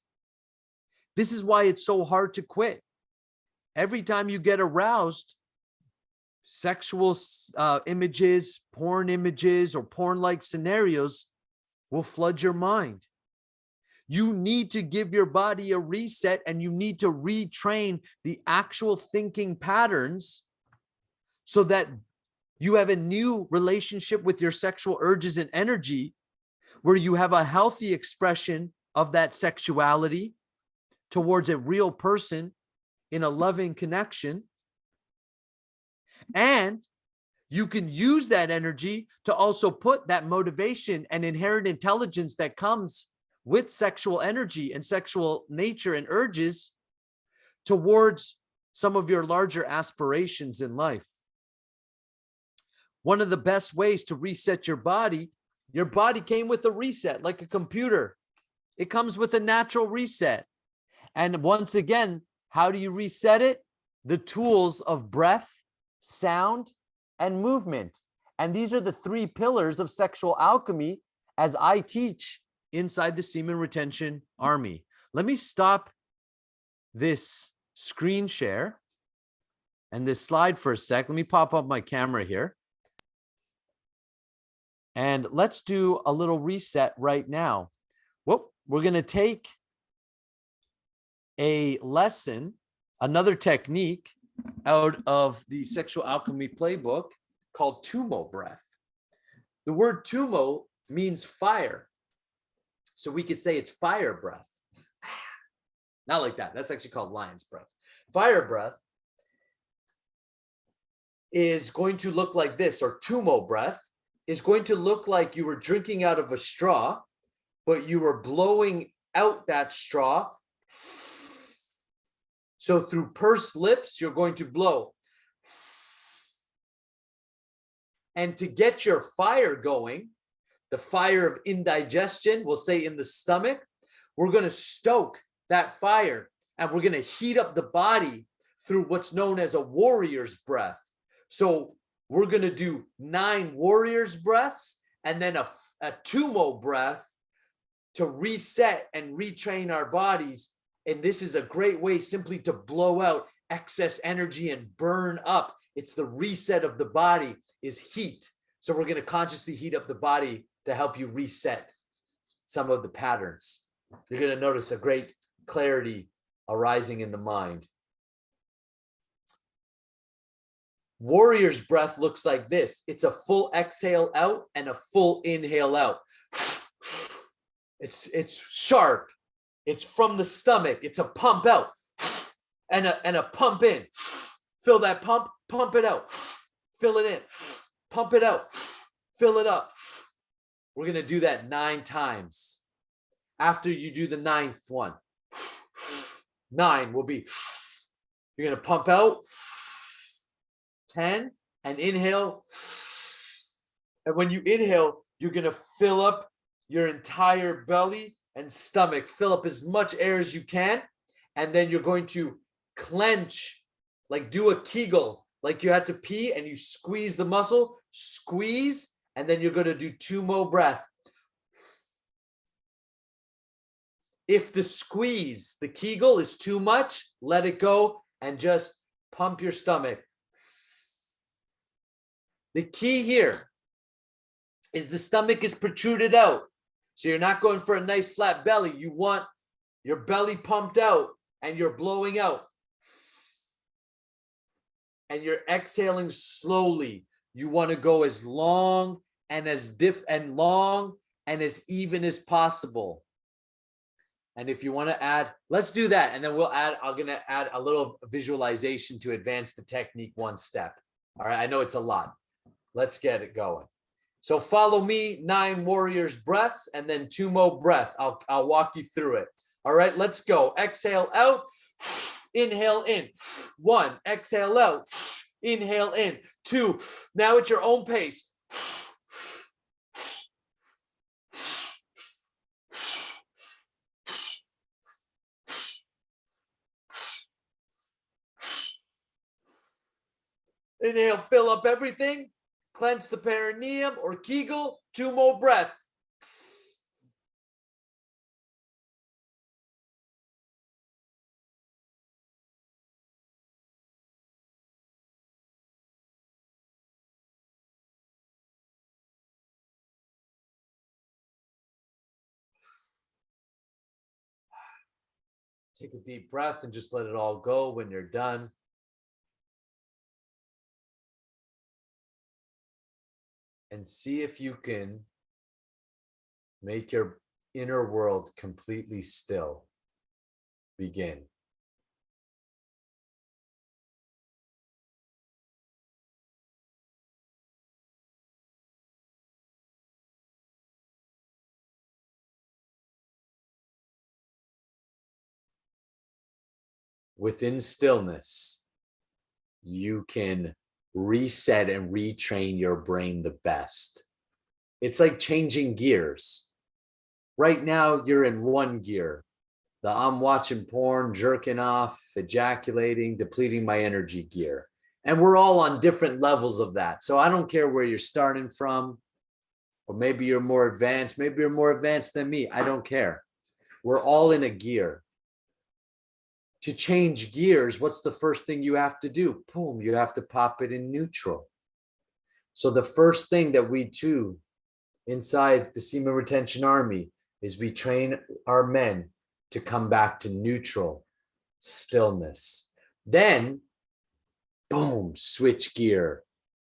This is why it's so hard to quit. Every time you get aroused, sexual images, or porn-like scenarios will flood your mind. You need to give your body a reset, and you need to retrain the actual thinking patterns so that you have a new relationship with your sexual urges and energy, where you have a healthy expression of that sexuality towards a real person in a loving connection. And you can use that energy to also put that motivation and inherent intelligence that comes with sexual energy and sexual nature and urges towards some of your larger aspirations in life. One of the best ways to reset your body came with a reset, like a computer. It comes with a natural reset. And once again, how do you reset it? The tools of breath, sound, and movement. And these are the three pillars of sexual alchemy as I teach inside the Semen Retention Army. Let me stop this screen share and this slide for a sec. Let me pop up my camera here. And let's do a little reset right now. Well, we're going to take a lesson, another technique out of the sexual alchemy playbook called Tumo breath. The word Tumo means fire. So we could say it's fire breath. Not like that. That's actually called lion's breath. Fire breath is going to look like this, or Tumo breath is going to look like you were drinking out of a straw, but you were blowing out that straw. So through pursed lips, you're going to blow. And to get your fire going, the fire of indigestion, we'll say in the stomach, we're going to stoke that fire and we're going to heat up the body through what's known as a warrior's breath. So we're going to do 9 warrior's breaths and then a Tumo breath to reset and retrain our bodies. And this is a great way simply to blow out excess energy and burn up. It's the reset of the body is heat. So we're going to consciously heat up the body to help you reset some of the patterns. You're going to notice a great clarity arising in the mind. Warrior's breath looks like this. It's a full exhale out and a full inhale out. It's sharp. It's from the stomach. It's a pump out and a pump in. Fill that pump it out. Fill it in. Pump it out. Fill it up. We're going to do that 9 times. After you do the 9th one, 9 will be, you're going to pump out 10 and inhale. And when you inhale, you're going to fill up your entire belly and stomach. Fill up as much air as you can. And then you're going to clench, like do a Kegel, like you had to pee and you squeeze the muscle, squeeze, and then you're going to do Tumo breath. If the squeeze, the Kegel is too much, let it go and just pump your stomach. The key here is the stomach is protruded out. So you're not going for a nice flat belly. You want your belly pumped out and you're blowing out. And you're exhaling slowly. You want to go as long and as long and as even as possible. And if you want to add, let's do that. And then I'm going to add a little visualization to advance the technique one step. All right. I know it's a lot. Let's get it going. So follow me, 9 warriors breaths and then Tumo breath. I'll walk you through it. All right, let's go. Exhale out, inhale in. 1, exhale out, inhale in. 2, now at your own pace. Inhale, fill up everything. Clench the perineum or Kegel, Tumo breath. Take a deep breath and just let it all go when you're done. And see if you can make your inner world completely still. Begin. within stillness, you can reset and retrain your brain the best. It's like changing gears. Right now, you're in one gear. I'm watching porn, jerking off, ejaculating, depleting my energy gear. And we're all on different levels of that. So I don't care where you're starting from, or maybe you're more advanced. Maybe you're more advanced than me. I don't care. We're all in a gear. To change gears, what's the first thing you have to do? Boom, you have to pop it in neutral. So the first thing that we do inside the Semen Retention Army is we train our men to come back to neutral stillness. Then, boom, switch gear,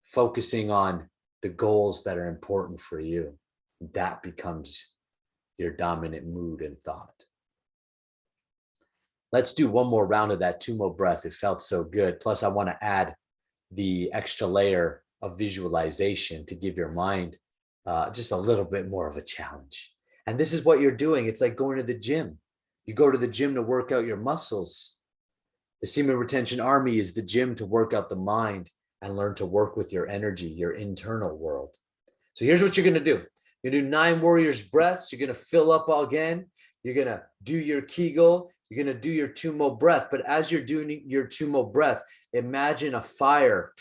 focusing on the goals that are important for you. That becomes your dominant mood and thought. Let's do one more round of that Tumo breath. It felt so good. Plus, I want to add the extra layer of visualization to give your mind just a little bit more of a challenge. And this is what you're doing. It's like going to the gym. You go to the gym to work out your muscles. The Semen Retention Army is the gym to work out the mind and learn to work with your energy, your internal world. So here's what you're going to do. You're going to do 9 warriors breaths. You're going to fill up again. You're going to do your Kegel. You're going to do your Tumo breath. But as you're doing your Tumo breath, imagine a fire.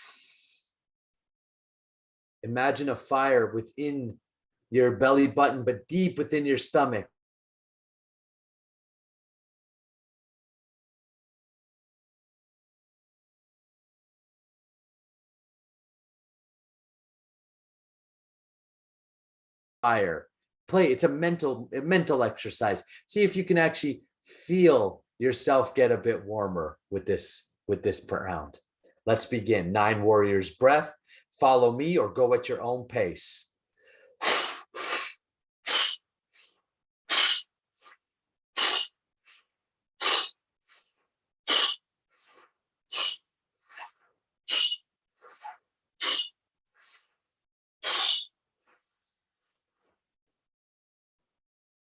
Imagine a fire within your belly button, but deep within your stomach. Fire. Play. It's a mental exercise. See if you can actually feel yourself get a bit warmer with this round. Let's begin. 9 warriors breath. Follow me or go at your own pace.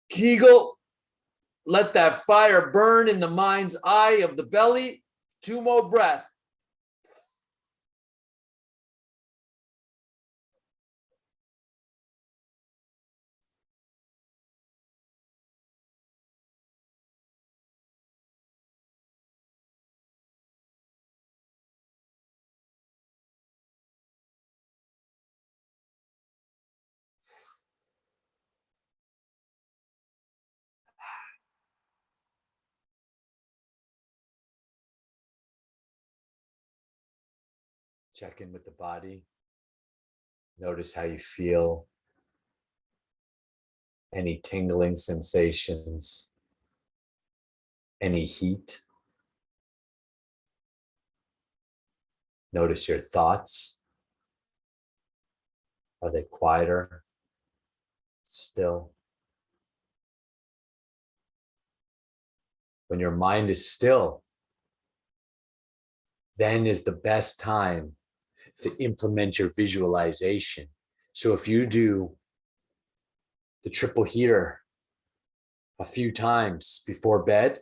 Kegel, let that fire burn in the mind's eye of the belly. 2 more breaths. Check in with the body. Notice how you feel. Any tingling sensations, any heat. Notice your thoughts. Are they quieter, still? When your mind is still, then is the best time to implement your visualization. So if you do the triple heater a few times before bed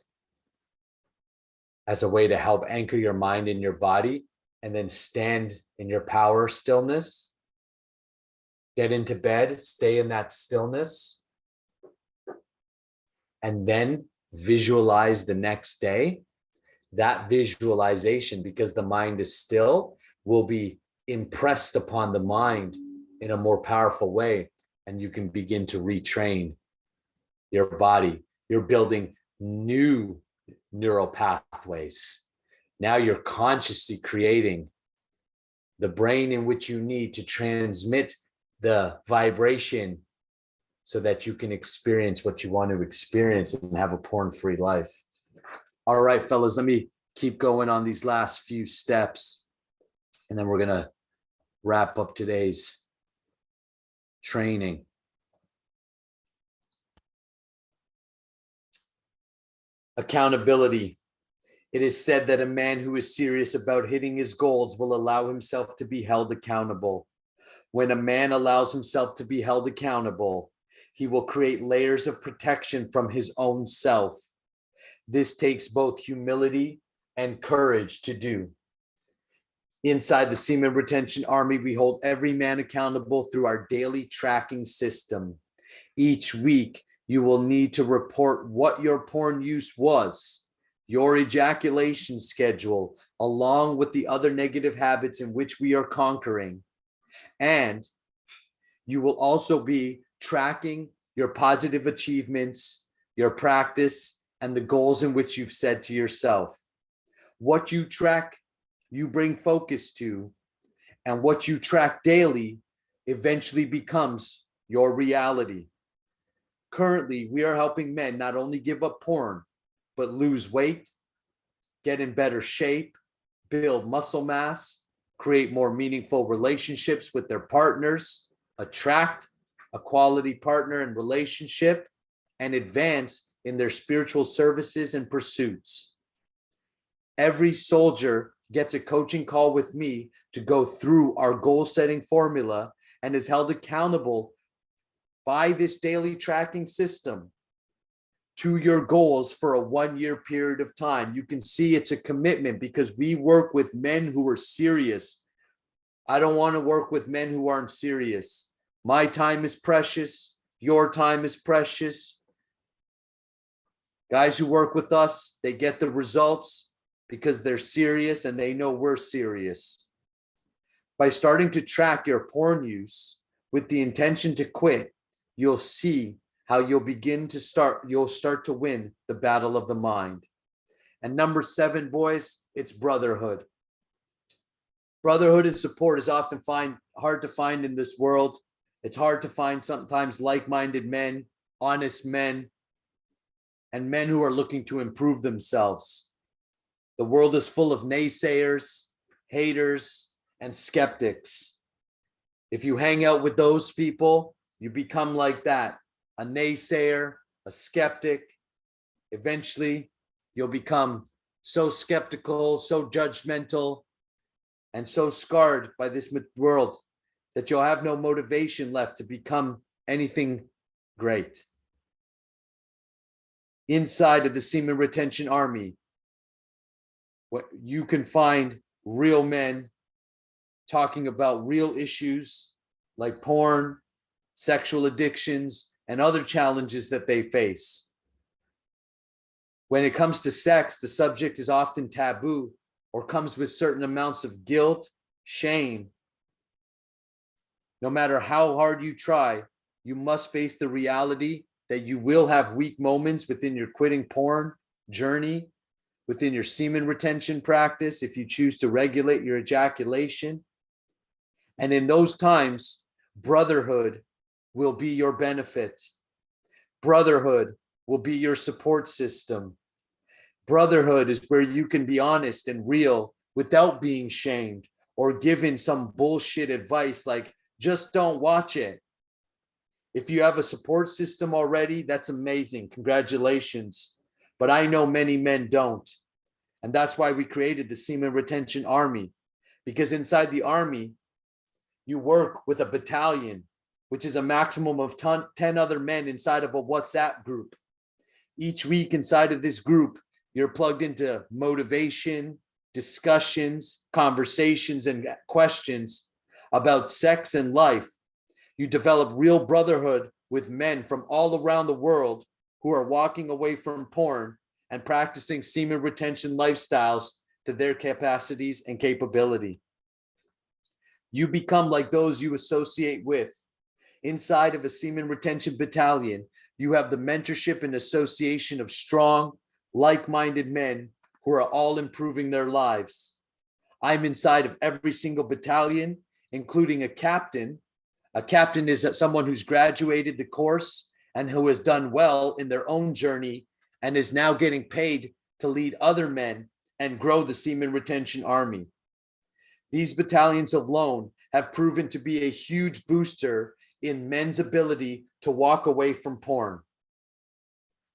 as a way to help anchor your mind in your body, and then stand in your power stillness, get into bed, stay in that stillness, and then visualize the next day. That visualization, because the mind is still, will be impressed upon the mind in a more powerful way, and you can begin to retrain your body. You're building new neural pathways. Now you're consciously creating the brain in which you need to transmit the vibration so that you can experience what you want to experience and have a porn-free life. All right, fellas, let me keep going on these last few steps, and then we're going to wrap up today's training. Accountability. It is said that a man who is serious about hitting his goals will allow himself to be held accountable. When a man allows himself to be held accountable, he will create layers of protection from his own self. This takes both humility and courage to do. Inside the Semen Retention Army, we hold every man accountable through our daily tracking system. Each week, you will need to report what your porn use was, your ejaculation schedule, along with the other negative habits in which we are conquering. And you will also be tracking your positive achievements, your practice, and the goals in which you've set to yourself. What you track, you bring focus to, and what you track daily eventually becomes your reality. Currently, we are helping men not only give up porn, but lose weight, get in better shape, build muscle mass, create more meaningful relationships with their partners, attract a quality partner and relationship, and advance in their spiritual services and pursuits. Every soldier gets a coaching call with me to go through our goal-setting formula and is held accountable by this daily tracking system to your goals for a 1-year period of time. You can see it's a commitment because we work with men who are serious. I don't want to work with men who aren't serious. My time is precious. Your time is precious. Guys who work with us, they get the results because they're serious and they know we're serious. By starting to track your porn use with the intention to quit, you'll see how you'll start to win the battle of the mind. And number 7, boys, it's brotherhood. Brotherhood and support is often hard to find in this world. It's hard to find sometimes like-minded men, honest men, and men who are looking to improve themselves. The world is full of naysayers, haters, and skeptics. If you hang out with those people, you become like that, a naysayer, a skeptic. Eventually, you'll become so skeptical, so judgmental, and so scarred by this world that you'll have no motivation left to become anything great. Inside of the Semen Retention Army, what you can find real men talking about real issues like porn, sexual addictions, and other challenges that they face. When it comes to sex, the subject is often taboo or comes with certain amounts of guilt, shame. No matter how hard you try, you must face the reality that you will have weak moments within your quitting porn journey, within your semen retention practice, if you choose to regulate your ejaculation. And in those times, brotherhood will be your benefit. Brotherhood will be your support system. Brotherhood is where you can be honest and real without being shamed or given some bullshit advice like, just don't watch it. If you have a support system already, that's amazing. Congratulations. But I know many men don't. And that's why we created the Semen Retention Army. Because inside the army, you work with a battalion, which is a maximum of 10 other men inside of a WhatsApp group. Each week inside of this group, you're plugged into motivation, discussions, conversations, and questions about sex and life. You develop real brotherhood with men from all around the world who are walking away from porn and practicing semen retention lifestyles to their capacities and capability. You become like those you associate with. Inside of a semen retention battalion, you have the mentorship and association of strong, like-minded men who are all improving their lives. I'm inside of every single battalion, including a captain. A captain is someone who's graduated the course and who has done well in their own journey and is now getting paid to lead other men and grow the Semen Retention Army. These battalions alone have proven to be a huge booster in men's ability to walk away from porn.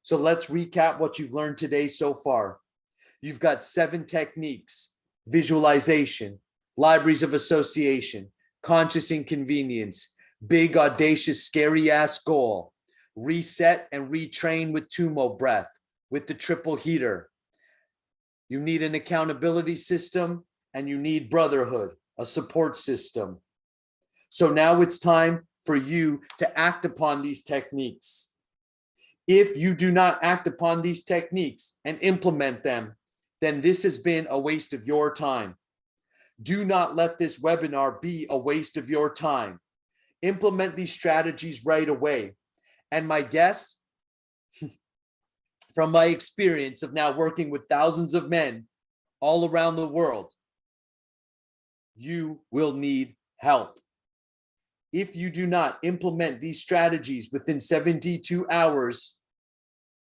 So let's recap what you've learned today so far. You've got 7 techniques: visualization, libraries of association, conscious inconvenience, big, audacious, scary ass goal, reset and retrain with Tumo breath, with the triple heater, you need an accountability system, and you need brotherhood, a support system. So now it's time for you to act upon these techniques. If you do not act upon these techniques and implement them, then this has been a waste of your time. Do not let this webinar be a waste of your time. Implement these strategies right away. And my guess, from my experience of now working with thousands of men all around the world, you will need help. If you do not implement these strategies within 72 hours,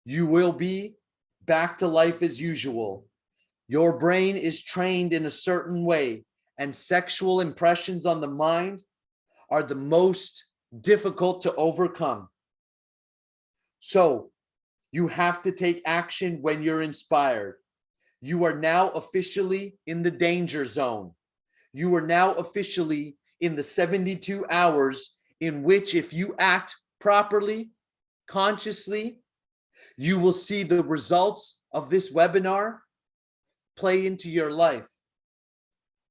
you will be back to life as usual. Your brain is trained in a certain way, and sexual impressions on the mind are the most difficult to overcome. So you have to take action when you're inspired. You are now officially in the danger zone. You are now officially in the 72 hours in which, if you act properly, consciously, you will see the results of this webinar play into your life.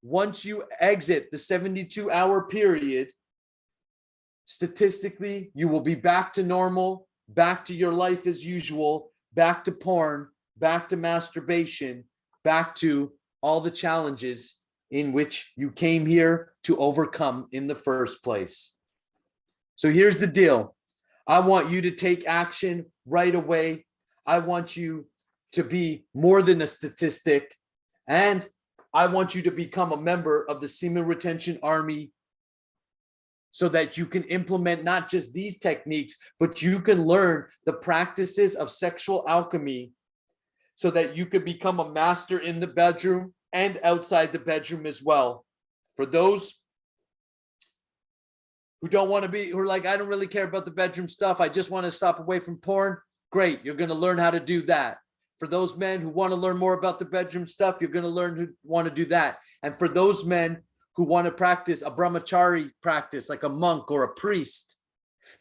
Once you exit the 72-hour period, statistically, you will be back to normal, back to your life as usual, back to porn, back to masturbation, back to all the challenges in which you came here to overcome in the first place. So here's the deal. I want you to take action right away. I want you to be more than a statistic, and I want you to become a member of the Semen Retention Army so that you can implement not just these techniques, but you can learn the practices of sexual alchemy so that you could become a master in the bedroom and outside the bedroom as well. For those who don't want to be, who are like, I don't really care about the bedroom stuff, I just want to stop away from porn, great, you're going to learn how to do that. For those men who want to learn more about the bedroom stuff, you're going to learn who want to do that. And for those men who want to practice a brahmachari practice, like a monk or a priest,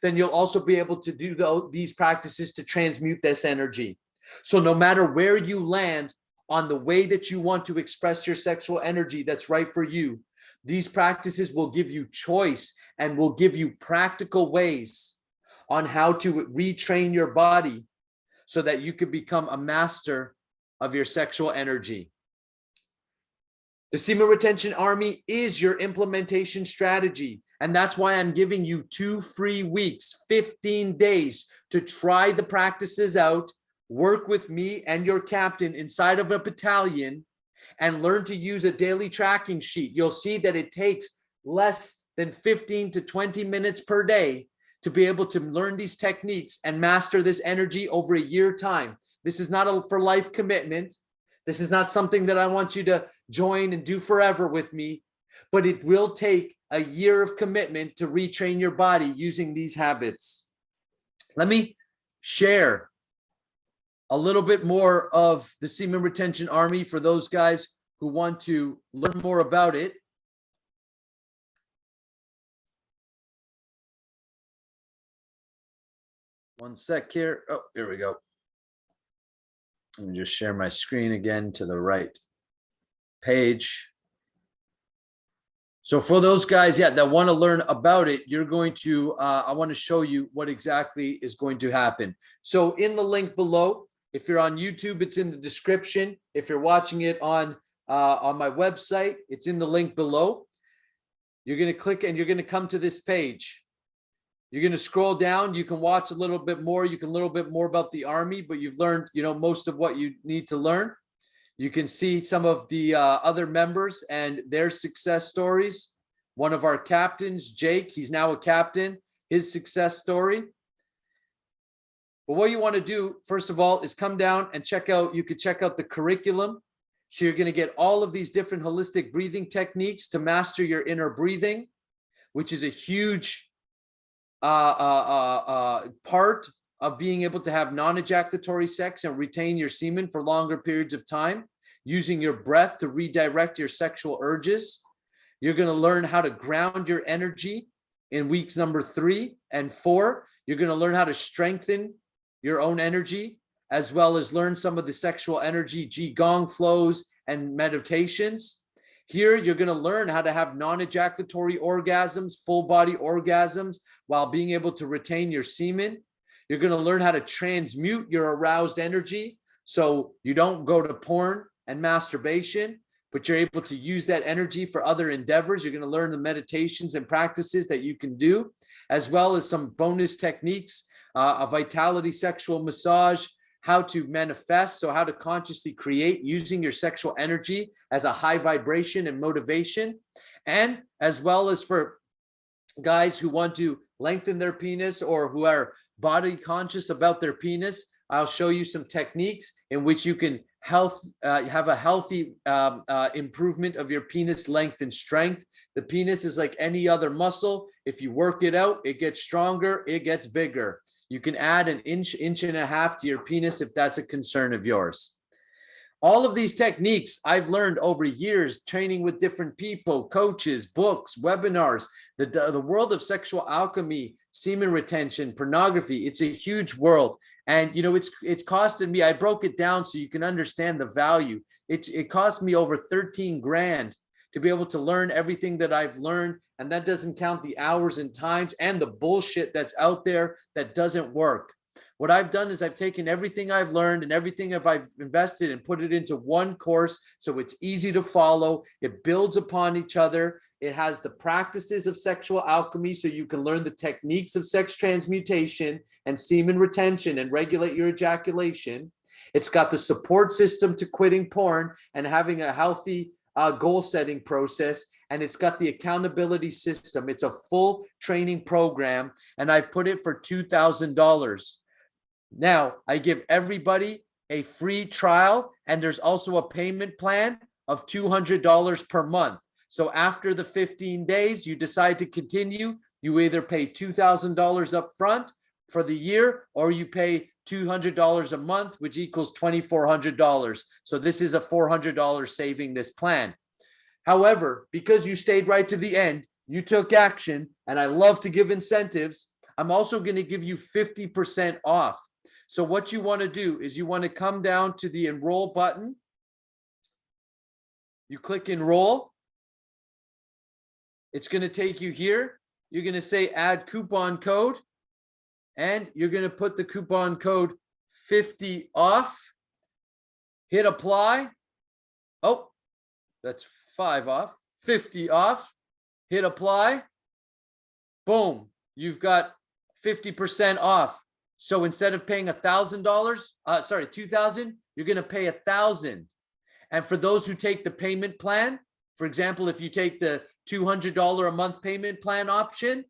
then you'll also be able to do these practices to transmute this energy. So no matter where you land on the way that you want to express your sexual energy that's right for you, these practices will give you choice and will give you practical ways on how to retrain your body so that you can become a master of your sexual energy. The Semen Retention Army is your implementation strategy. And that's why I'm giving you 2 free weeks, 15 days to try the practices out, work with me and your captain inside of a battalion, and learn to use a daily tracking sheet. You'll see that it takes less than 15 to 20 minutes per day to be able to learn these techniques and master this energy over a year time. This is not a for life commitment. This is not something that I want you to join and do forever with me, but it will take a year of commitment to retrain your body using these habits. Let me share a little bit more of the Semen Retention Army for those guys who want to learn more about it. One sec here. Oh, here we go. Let me just share my screen again to the right page. So for those guys, that want to learn about it, you're going to, I want to show you what exactly is going to happen. So in the link below, if you're on YouTube, it's in the description. If you're watching it on my website, it's in the link below. You're going to click and you're going to come to this page. You're going to scroll down. You can watch a little bit more. You can learn a little bit more about the Army, but you've learned, most of what you need to learn. You can see some of the other members and their success stories. One of our captains, Jake, he's now a captain, his success story. But what you want to do, first of all, is come down and you could check out the curriculum. So you're going to get all of these different holistic breathing techniques to master your inner breathing, which is a huge part of being able to have non-ejaculatory sex and retain your semen for longer periods of time, using your breath to redirect your sexual urges. You're going to learn how to ground your energy in weeks number 3 and 4. You're going to learn how to strengthen your own energy as well as learn some of the sexual energy, Qigong flows, and meditations. Here, you're going to learn how to have non-ejaculatory orgasms, full body orgasms, while being able to retain your semen. You're going to learn how to transmute your aroused energy so you don't go to porn and masturbation, but you're able to use that energy for other endeavors. You're going to learn the meditations and practices that you can do, as well as some bonus techniques, a vitality sexual massage, how to manifest, so how to consciously create using your sexual energy as a high vibration and motivation, and as well as for guys who want to lengthen their penis or who are body conscious about their penis. I'll show you some techniques in which you can have a healthy improvement of your penis length and strength. The penis is like any other muscle. If you work it out, it gets stronger, it gets bigger. You can add an inch, inch and a half to your penis if that's a concern of yours. All of these techniques I've learned over years, training with different people, coaches, books, webinars, the world of sexual alchemy, semen retention, pornography. It's a huge world. And, you know, it's costed me, I broke it down so you can understand the value. It cost me over 13 grand to be able to learn everything that I've learned. And that doesn't count the hours and times and the bullshit that's out there that doesn't work. What I've done is I've taken everything I've learned and everything I've invested and put it into one course so it's easy to follow. It builds upon each other. It has the practices of sexual alchemy so you can learn the techniques of sex transmutation and semen retention and regulate your ejaculation. It's got the support system to quitting porn and having a healthy goal setting process, and it's got the accountability system. It's a full training program, and I've put it for $2,000. Now, I give everybody a free trial, and there's also a payment plan of $200 per month. So after the 15 days, you decide to continue, you either pay $2,000 up front for the year, or you pay $200 a month, which equals $2,400. So this is a $400 saving this plan. However, because you stayed right to the end, you took action, and I love to give incentives, I'm also going to give you 50% off. So what you want to do is you want to come down to the enroll button. You click enroll. It's going to take you here. You're going to say add coupon code, and you're going to put the coupon code 50 off. Hit apply. Oh, that's 5 off. 50 off. Hit apply. Boom. You've got 50% off. So instead of paying $2,000, you're going to pay $1,000. And for those who take the payment plan, for example, if you take the $200 a month payment plan option,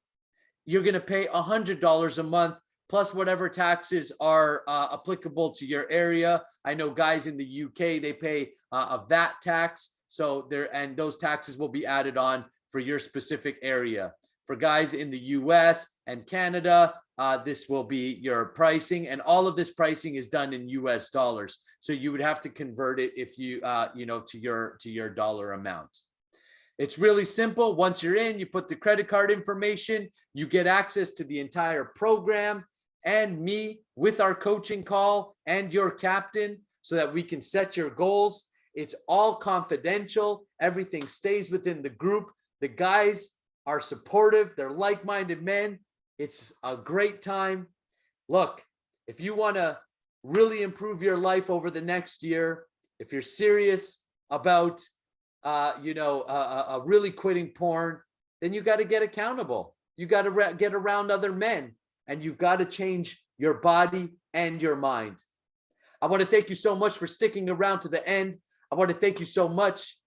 you're going to pay $100 a month plus whatever taxes are applicable to your area. I know guys in the UK, they pay a VAT tax. So and those taxes will be added on for your specific area. For guys in the US and Canada, this will be your pricing, and all of this pricing is done in US dollars. So you would have to convert it if you, to your dollar amount. It's really simple. Once you're in, you put the credit card information, you get access to the entire program and me with our coaching call and your captain so that we can set your goals. It's all confidential. Everything stays within the group. The guys are supportive. They're like-minded men. It's a great time. Look, if you want to really improve your life over the next year, if you're serious about, really quitting porn, then you got to get accountable. You got to get around other men, and you've got to change your body and your mind. I want to thank you so much for sticking around to the end. I want to thank you so much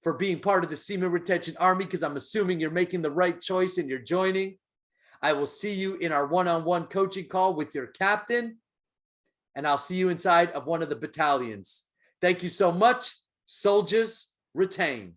for being part of the Semen Retention Army, because I'm assuming you're making the right choice and you're joining. I will see you in our one-on-one coaching call with your captain, and I'll see you inside of one of the battalions. Thank you so much. Soldiers, retain.